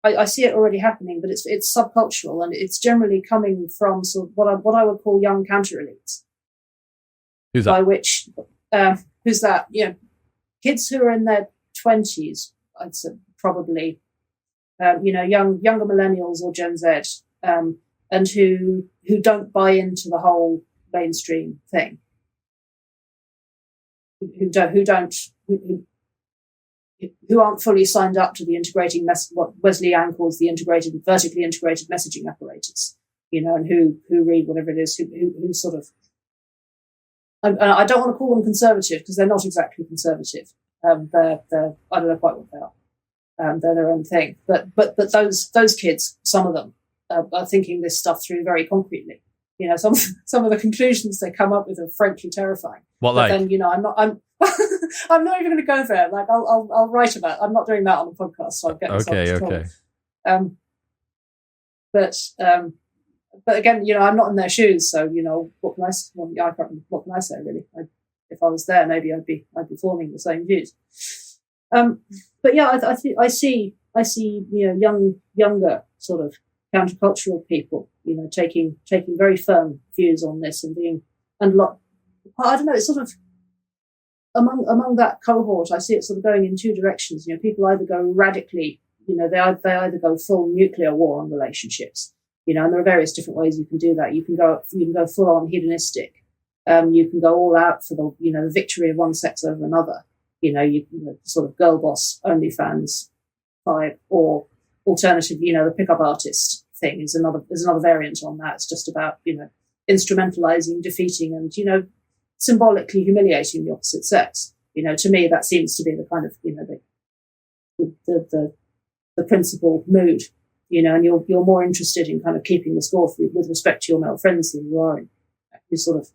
A: I see it already happening, but it's subcultural, and it's generally coming from sort of what I would call young counter elites.
B: Who's that?
A: By which, who's that? Kids who are in their 20s, I'd say probably, younger millennials or Gen Z, and who don't buy into the whole mainstream thing, who aren't fully signed up to the integrating what Wesley Ann calls the vertically integrated messaging apparatus, and who read whatever it is, who sort of, I don't want to call them conservative because they're not exactly conservative. They're I don't know quite what they are. They're their own thing, but those kids, some of them are thinking this stuff through very concretely. Some of the conclusions they come up with are frankly terrifying. Then, I'm not even going to go there. Like, I'll write about it. I'm not doing that on the podcast, so I'll get myself into trouble. But again, I'm not in their shoes, so what can I? Well, I can't remember, what can I say really? If I was there, maybe I'd be forming the same views. But yeah, I see younger sort of countercultural people, taking very firm views on this and I don't know, it's sort of among that cohort, I see it sort of going in two directions. People either go radically, they either go full nuclear war on relationships, And there are various different ways you can do that. You can go full on hedonistic. You can go all out for the victory of one sex over another. You can sort of girl boss, OnlyFans vibe, or alternative, the pickup artist thing is another variant on that. It's just about, instrumentalizing, defeating, and, symbolically humiliating the opposite sex. To me, that seems to be the kind of, the principal mood, and you're more interested in kind of keeping the score with respect to your male friends than you are in sort of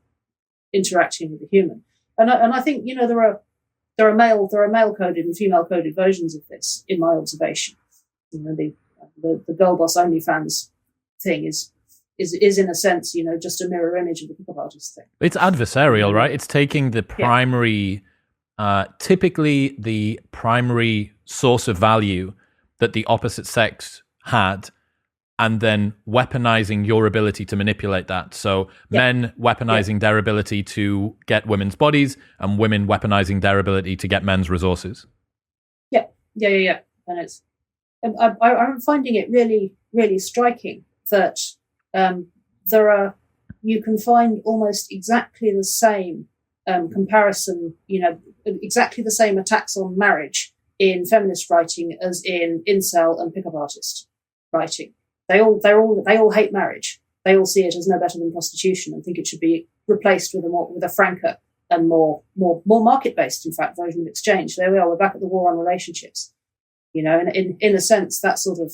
A: interacting with the human. And I think, there are male coded and female coded versions of this in my observation. The girl boss OnlyFans thing is in a sense, just a mirror image of the pickup artist thing.
B: It's adversarial, right? It's taking the primary, typically the primary source of value that the opposite sex had, and then weaponizing your ability to manipulate that. So men weaponizing their ability to get women's bodies, and women weaponizing their ability to get men's resources. Yeah.
A: And I'm finding it really, really striking that you can find almost exactly the same comparison, exactly the same attacks on marriage in feminist writing as in incel and pickup artist writing. They all hate marriage. They all see it as no better than prostitution and think it should be replaced with a franker and more market-based, in fact, version of exchange. There we are. We're back at the war on relationships. And in a sense, that sort of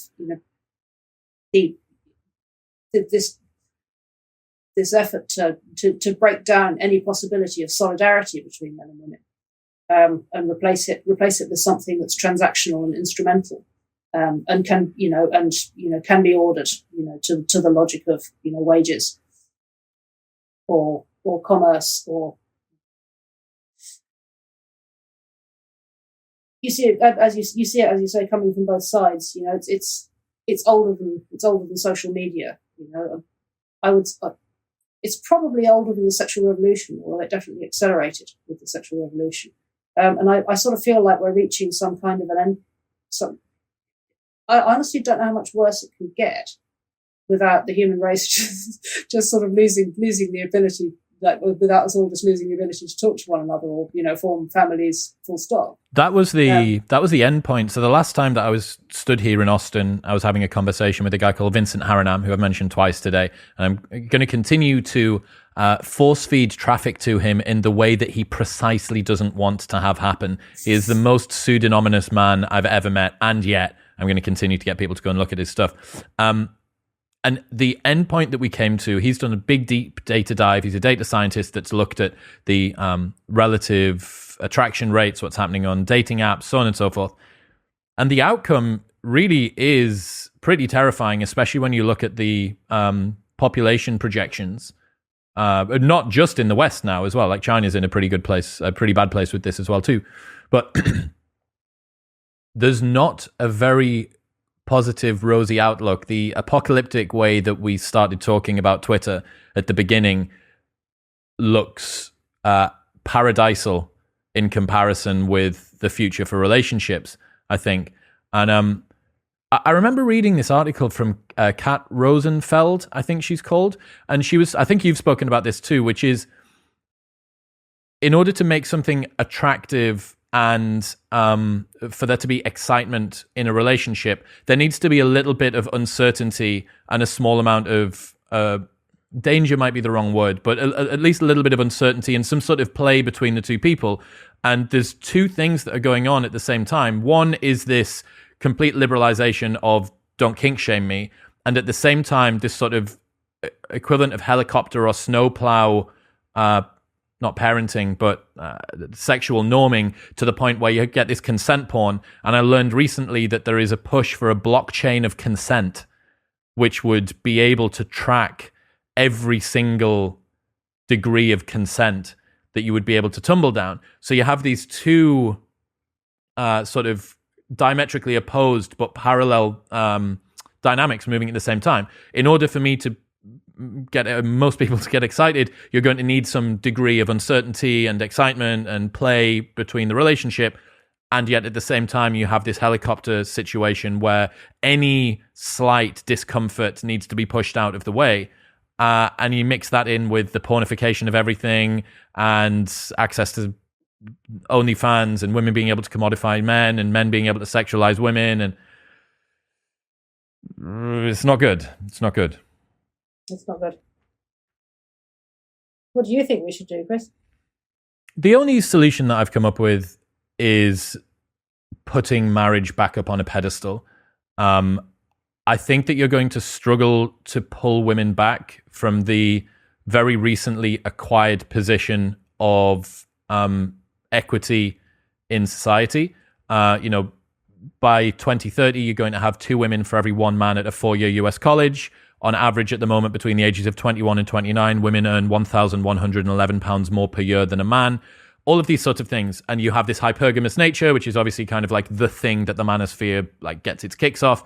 A: this effort to break down any possibility of solidarity between men and women, and replace it with something that's transactional and instrumental. And can be ordered, to the logic of, wages or commerce, or you see it as you say, coming from both sides. It's older than social media. It's probably older than the sexual revolution, although it definitely accelerated with the sexual revolution. And I sort of feel like we're reaching some kind of an end. I honestly don't know how much worse it can get without the human race just sort of losing the ability, without us all just losing the ability to talk to one another or, form families, full stop.
B: That was the end point. So the last time that I was stood here in Austin, I was having a conversation with a guy called Vincent Harrington, who I've mentioned twice today. And I'm going to continue to force feed traffic to him in the way that he precisely doesn't want to have happen. He is the most pseudonymous man I've ever met, and yet I'm going to continue to get people to go and look at his stuff. And the end point that we came to, he's done a big, deep data dive. He's a data scientist that's looked at the relative attraction rates, what's happening on dating apps, so on and so forth. And the outcome really is pretty terrifying, especially when you look at the population projections. Not just in the West now as well. Like China's in a pretty good place, a pretty bad place with this as well too. But there's not a very positive, rosy outlook. The apocalyptic way that we started talking about Twitter at the beginning looks paradisal in comparison with the future for relationships, I think. And I remember reading this article from Kat Rosenfeld, I think she's called, and I think you've spoken about this too, which is, in order to make something attractive and for there to be excitement in a relationship, there needs to be a little bit of uncertainty and a small amount of danger might be the wrong word, but at least a little bit of uncertainty and some sort of play between the two people. And there's two things that are going on at the same time. One is this complete liberalization of don't kink shame me. And at the same time, this sort of equivalent of helicopter or snowplow, not parenting, but sexual norming to the point where you get this consent porn. And I learned recently that there is a push for a blockchain of consent, which would be able to track every single degree of consent that you would be able to tumble down. So you have these two sort of diametrically opposed but parallel dynamics moving at the same time. In order for me to get most people to get excited, you're going to need some degree of uncertainty and excitement and play between the relationship. And yet at the same time, you have this helicopter situation where any slight discomfort needs to be pushed out of the way. And you mix that in with the pornification of everything and access to OnlyFans and women being able to commodify men and men being able to sexualize women. And it's not good. It's not good.
A: It's not good. What do you think we should do, Chris?
B: The only solution that I've come up with is putting marriage back up on a pedestal. I think that you're going to struggle to pull women back from the very recently acquired position of equity in society. By 2030, you're going to have 2 women for every 1 man at a 4-year US college. On average, at the moment, between the ages of 21 and 29, women earn £1,111 more per year than a man. All of these sorts of things. And you have this hypergamous nature, which is obviously kind of like the thing that the manosphere like gets its kicks off.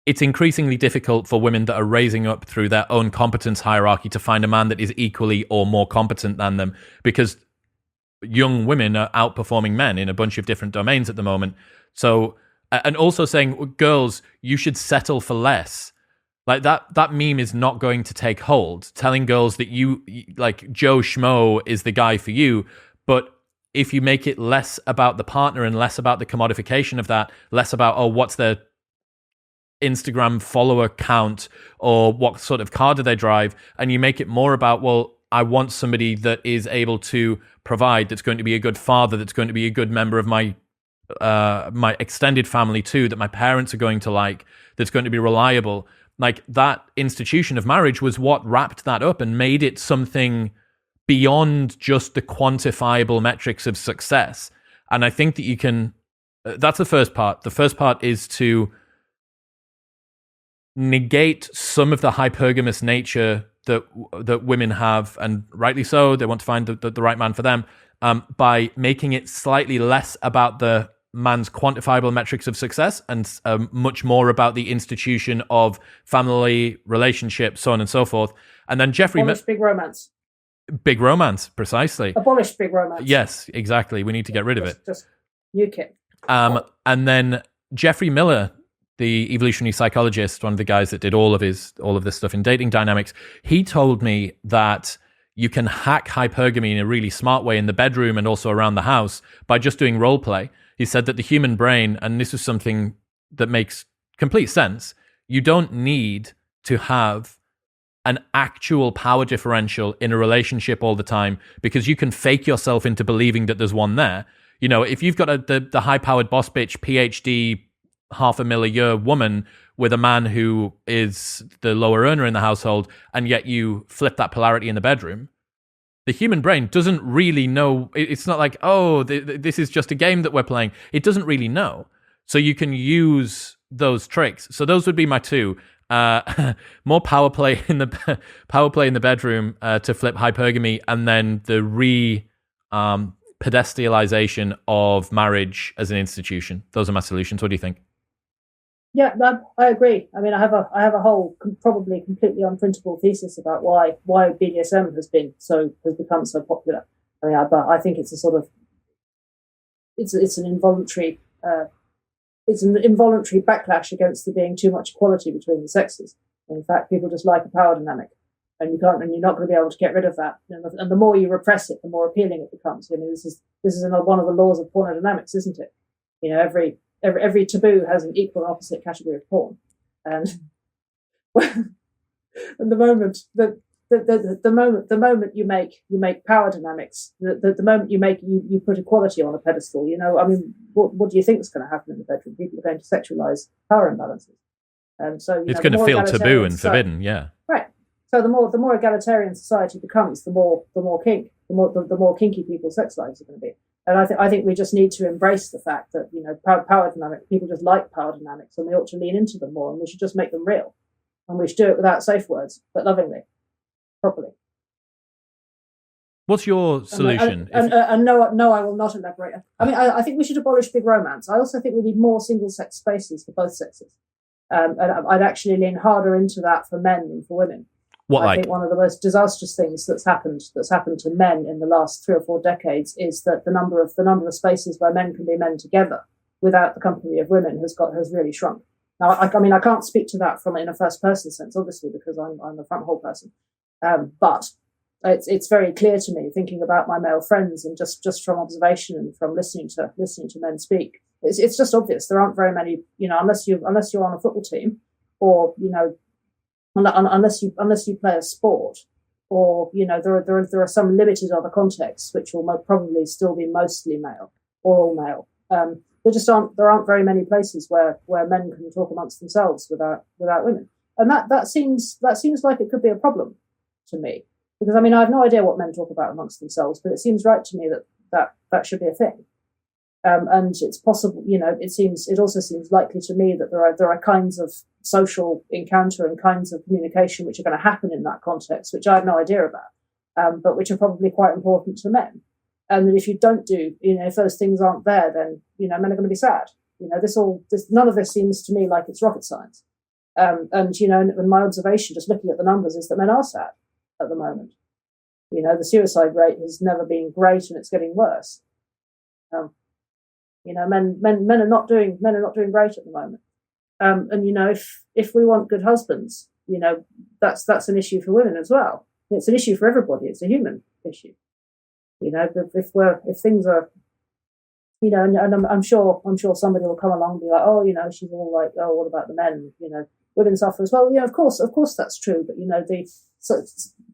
B: It's increasingly difficult for women that are raising up through their own competence hierarchy to find a man that is equally or more competent than them, because young women are outperforming men in a bunch of different domains at the moment. So, and also saying, girls, you should settle for less. Like that meme is not going to take hold. Telling girls that you, like Joe Schmo is the guy for you. But if you make it less about the partner and less about the commodification of that, less about, oh, what's their Instagram follower count or what sort of car do they drive, and you make it more about, well, I want somebody that is able to provide, that's going to be a good father, that's going to be a good member of my extended family too, that my parents are going to like, that's going to be reliable. Like that institution of marriage was what wrapped that up and made it something beyond just the quantifiable metrics of success. And I think that you can, that's the first part. The first part is to negate some of the hypergamous nature that women have, and rightly so. They want to find the right man for them, by making it slightly less about the man's quantifiable metrics of success and much more about the institution of family, relationship, so on and so forth. And then Jeffrey...
A: Abolish big romance.
B: Big romance, precisely.
A: Abolish big romance.
B: Yes, exactly. We need to get rid of it.
A: Just nuke it.
B: And then Jeffrey Miller, the evolutionary psychologist, one of the guys that did all of this stuff in dating dynamics, he told me that you can hack hypergamy in a really smart way in the bedroom and also around the house by just doing role play. He said that the human brain, and this is something that makes complete sense, you don't need to have an actual power differential in a relationship all the time, because you can fake yourself into believing that there's one there. You know, if you've got the high-powered boss bitch, PhD, $500,000 a year woman with a man who is the lower earner in the household, and yet you flip that polarity in the bedroom, the human brain doesn't really know. It's not like, oh, this is just a game that we're playing. It doesn't really know. So you can use those tricks. So those would be my two. More power play in the bedroom to flip hypergamy, and then the pedestalization of marriage as an institution. Those are my solutions. What do you think?
A: Yeah, I agree. I mean, I have a whole probably completely unprintable thesis about why BDSM has become so popular. I mean, I think it's a sort of it's an involuntary backlash against there being too much equality between the sexes. In fact, people just like a power dynamic, and you're not going to be able to get rid of that. And the more you repress it, the more appealing it becomes. You know, this is one of the laws of pornodynamics, isn't it? You know, every taboo has an equal and opposite category of porn, and and the moment you make power dynamics, the moment you put equality on a pedestal, you know, I mean, what do you think is going to happen in the bedroom? People are going to sexualize power imbalances, and so it's going to feel taboo and forbidden, yeah. Right. So the more egalitarian society becomes, the more kinky people's sex lives are going to be. And I think we just need to embrace the fact that, you know, power dynamics, people just like power dynamics, and we ought to lean into them more, and we should just make them real. And we should do it without safe words, but lovingly, properly.
B: What's your solution?
A: And no, I will not elaborate. I mean, I think we should abolish big romance. I also think we need more single-sex spaces for both sexes. And I'd actually lean harder into that for men than for women.
B: What,
A: I
B: like?
A: think one of the most disastrous things that's happened to men in the last 3 or 4 decades is that the number of spaces where men can be men together without the company of women has really shrunk. Now, I mean, I can't speak to that in a first person sense, obviously, because I'm a front hall person. But it's very clear to me, thinking about my male friends and just from observation and from listening to men speak, it's just obvious there aren't very many, unless you're on a football team, or unless you play a sport, or there are some limited other contexts which will probably still be mostly male or all male. There aren't very many places where men can talk amongst themselves without women, and that seems like it could be a problem to me, because I mean I have no idea what men talk about amongst themselves, but it seems right to me that should be a thing. And it's possible, it also seems likely to me that there are kinds of social encounter and kinds of communication which are going to happen in that context, which I have no idea about, but which are probably quite important to men. And that if you don't do, if those things aren't there, then, men are going to be sad. None of this seems to me like it's rocket science. And my observation, just looking at the numbers, is that men are sad at the moment. The suicide rate has never been great, and it's getting worse. Men are not doing great at the moment. And if we want good husbands, that's an issue for women as well. It's an issue for everybody. It's a human issue. If things are, and I'm sure somebody will come along and be like, oh, she's all like, oh, what about the men? Women suffer as well. Of course that's true. But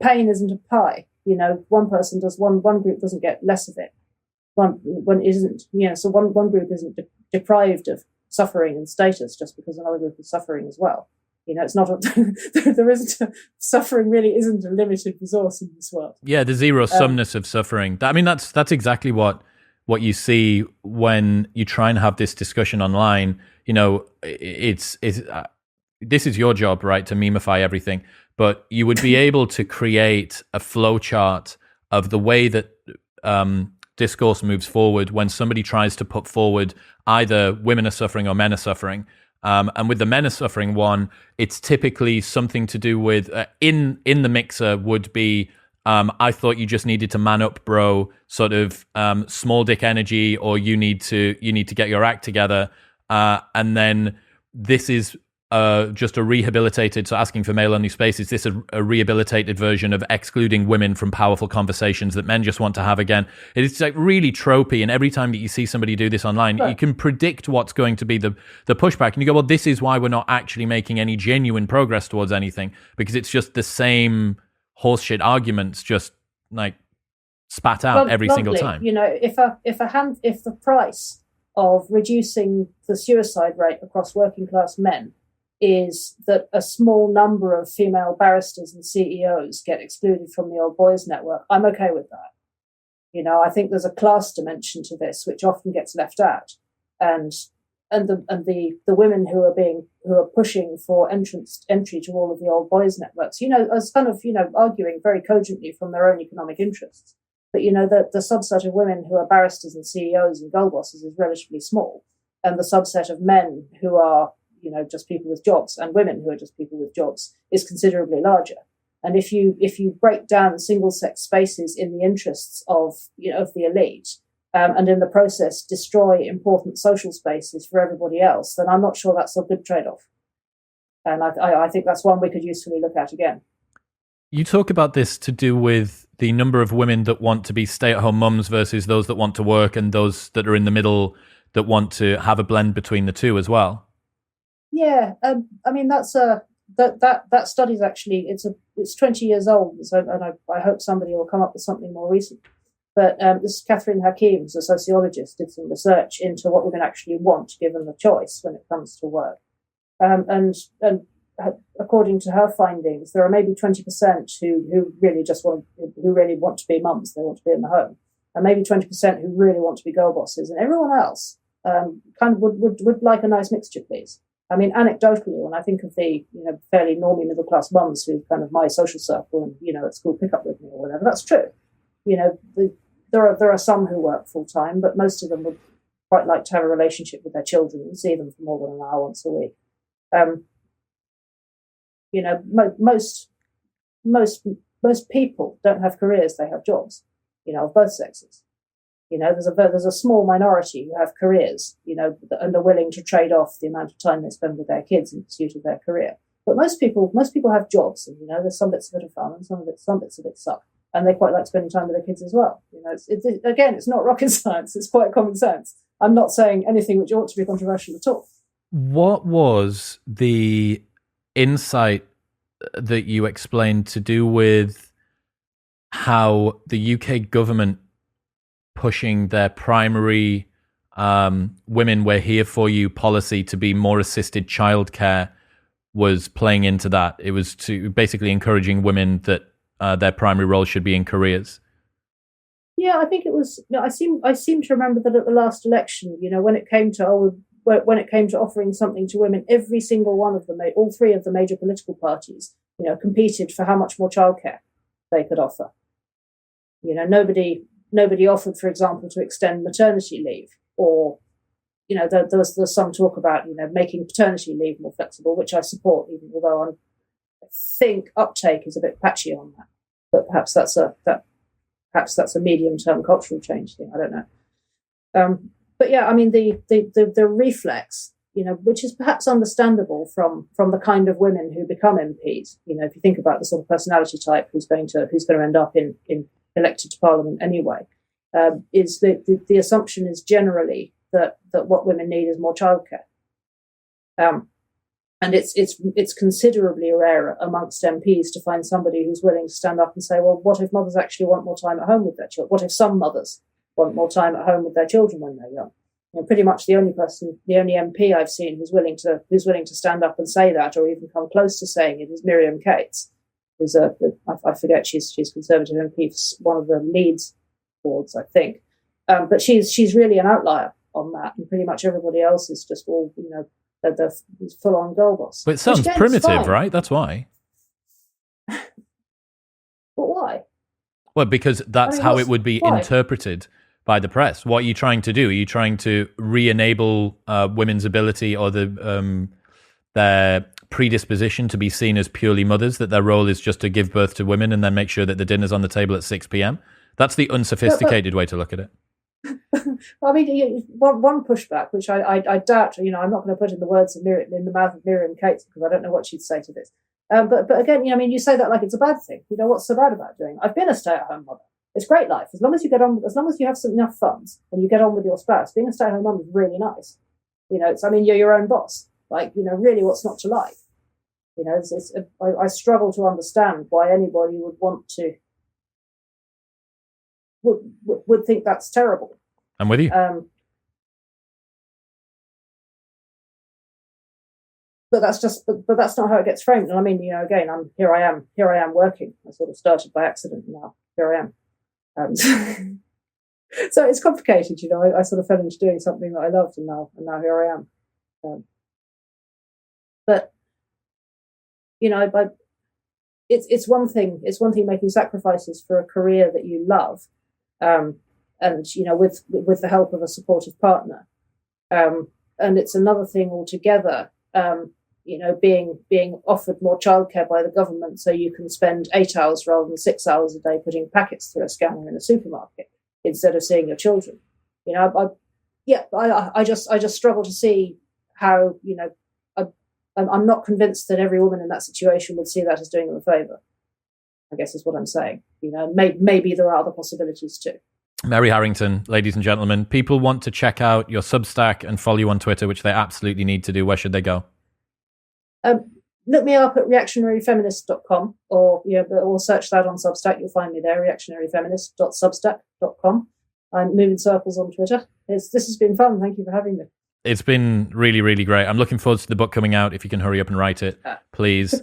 A: pain isn't a pie. One person does one group doesn't get less of it. One isn't, so one group isn't deprived of suffering and status just because another group is suffering as well. It's not suffering really isn't a limited resource in this world.
B: Yeah, the zero sumness of suffering. I mean, that's exactly what you see when you try and have this discussion online. This is your job, right, to memify everything, but you would be able to create a flow chart of the way that discourse moves forward when somebody tries to put forward either women are suffering or men are suffering. And with the men are suffering one, it's typically something to do with in the mixer would be I thought you just needed to man up, bro, sort of small dick energy, or you need to get your act together. And then this is just a rehabilitated, so asking for male only space, is this a rehabilitated version of excluding women from powerful conversations that men just want to have again? It's like really tropey, and every time that you see somebody do this online, you can predict what's going to be the pushback, and you go, well, this is why we're not actually making any genuine progress towards anything, because it's just the same horseshit arguments just like spat out every single time.
A: If the price of reducing the suicide rate across working class men is that a small number of female barristers and CEOs get excluded from the old boys network, I'm okay with that. I think there's a class dimension to this which often gets left out, and the women who are pushing for entry to all of the old boys networks, as kind of arguing very cogently from their own economic interests. But the subset of women who are barristers and CEOs and girl bosses is relatively small, and the subset of men who are just people with jobs, and women who are just people with jobs, is considerably larger. And if you break down single sex spaces in the interests of the elite, and in the process destroy important social spaces for everybody else, then I'm not sure that's a good trade-off. And I think that's one we could usefully look at again.
B: You talk about this to do with the number of women that want to be stay-at-home mums versus those that want to work, and those that are in the middle that want to have a blend between the two as well.
A: Yeah, I mean that study's actually it's 20 years old, and I hope somebody will come up with something more recent. But this is Catherine Hakim, who's a sociologist, did some research into what women actually want given the choice when it comes to work, and according to her findings, there are maybe 20% who really want to be mums, they want to be in the home, and maybe 20% who really want to be girl bosses, and everyone else kind of would like a nice mixture, please. I mean, anecdotally, when I think of the fairly normy middle class mums who kind of my social circle and at school pick up with me or whatever, that's true. There are some who work full time, but most of them would quite like to have a relationship with their children and see them for more than an hour once a week. Most most people don't have careers; they have jobs. Of both sexes. There's a small minority who have careers, and are willing to trade off the amount of time they spend with their kids in pursuit of their career. But most people have jobs, and there's some bits of it are fun, and some bits of it suck, and they quite like spending time with their kids as well. It's not rocket science; it's quite common sense. I'm not saying anything which ought to be controversial at all.
B: What was the insight that you explained to do with how the UK government pushing their primary women we're here for you policy to be more assisted childcare was playing into that? It was to basically encouraging women that their primary role should be in careers.
A: Yeah, I think it was. I seem to remember that at the last election, when it came to offering something to women, every single one of them, all three of the major political parties, competed for how much more childcare they could offer. Nobody offered, for example, to extend maternity leave, or there was some talk about making paternity leave more flexible, which I support, even although I think uptake is a bit patchy on that. But perhaps that's a medium-term cultural change thing. I don't know. But yeah, I mean the reflex, which is perhaps understandable from the kind of women who become MPs. If you think about the sort of personality type who's going to end up in elected to Parliament anyway, is the assumption is generally that what women need is more childcare, and it's considerably rarer amongst MPs to find somebody who's willing to stand up and say, well, what if mothers actually want more time at home with their children? What if some mothers want more time at home with their children when they're young? Pretty much the only MP I've seen who's willing to stand up and say that, or even come close to saying it, is Miriam Cates. I forget, she's Conservative MP for one of the Leeds wards, I think. But she's really an outlier on that, and pretty much everybody else is just all, they're full-on girl boss.
B: But it sounds primitive, right? That's why.
A: But why?
B: Well, because that's how it would be interpreted by the press. What are you trying to do? Are you trying to re-enable women's ability or their predisposition to be seen as purely mothers, that their role is just to give birth to women and then make sure that the dinner's on the table at 6 p.m? That's the unsophisticated way to look at it.
A: I mean, one pushback, which I doubt, I'm not going to put in the words in the mouth of Miriam Cates, because I don't know what she'd say to this. But again, you say that like it's a bad thing. What's so bad about doing it? I've been a stay-at-home mother. It's great life. As long as you have enough funds and you get on with your spouse, being a stay-at-home mum is really nice. You're your own boss. Really, what's not to like? I struggle to understand why anybody would want to would think that's terrible.
B: I'm with you.
A: But that's not how it gets framed. And I mean, again, here I am working. I sort of started by accident, and now here I am. So it's complicated, I sort of fell into doing something that I loved, and now here I am. But it's one thing making sacrifices for a career that you love, and with the help of a supportive partner, and it's another thing altogether. Being offered more childcare by the government so you can spend 8 hours rather than 6 hours a day putting packets through a scanner in a supermarket instead of seeing your children. I just struggle to see how, I'm not convinced that every woman in that situation would see that as doing them a favour, I guess is what I'm saying. Maybe there are other possibilities too.
B: Mary Harrington, ladies and gentlemen, people want to check out your Substack and follow you on Twitter, which they absolutely need to do. Where should they go?
A: Look me up at reactionaryfeminist.com or search that on Substack. You'll find me there, reactionaryfeminist.substack.com. I'm moving circles on Twitter. This has been fun. Thank you for having me.
B: It's been really, really great. I'm looking forward to the book coming out. If you can hurry up and write it, please.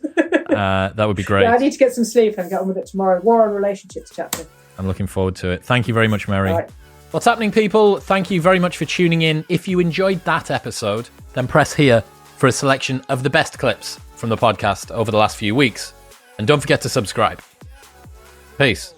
B: That would be great.
A: Yeah, I need to get some sleep and get on with it tomorrow. War on Relationships chapter.
B: I'm looking forward to it. Thank you very much, Mary.
A: All right.
B: What's happening, people? Thank you very much for tuning in. If you enjoyed that episode, then press here for a selection of the best clips from the podcast over the last few weeks. And don't forget to subscribe. Peace.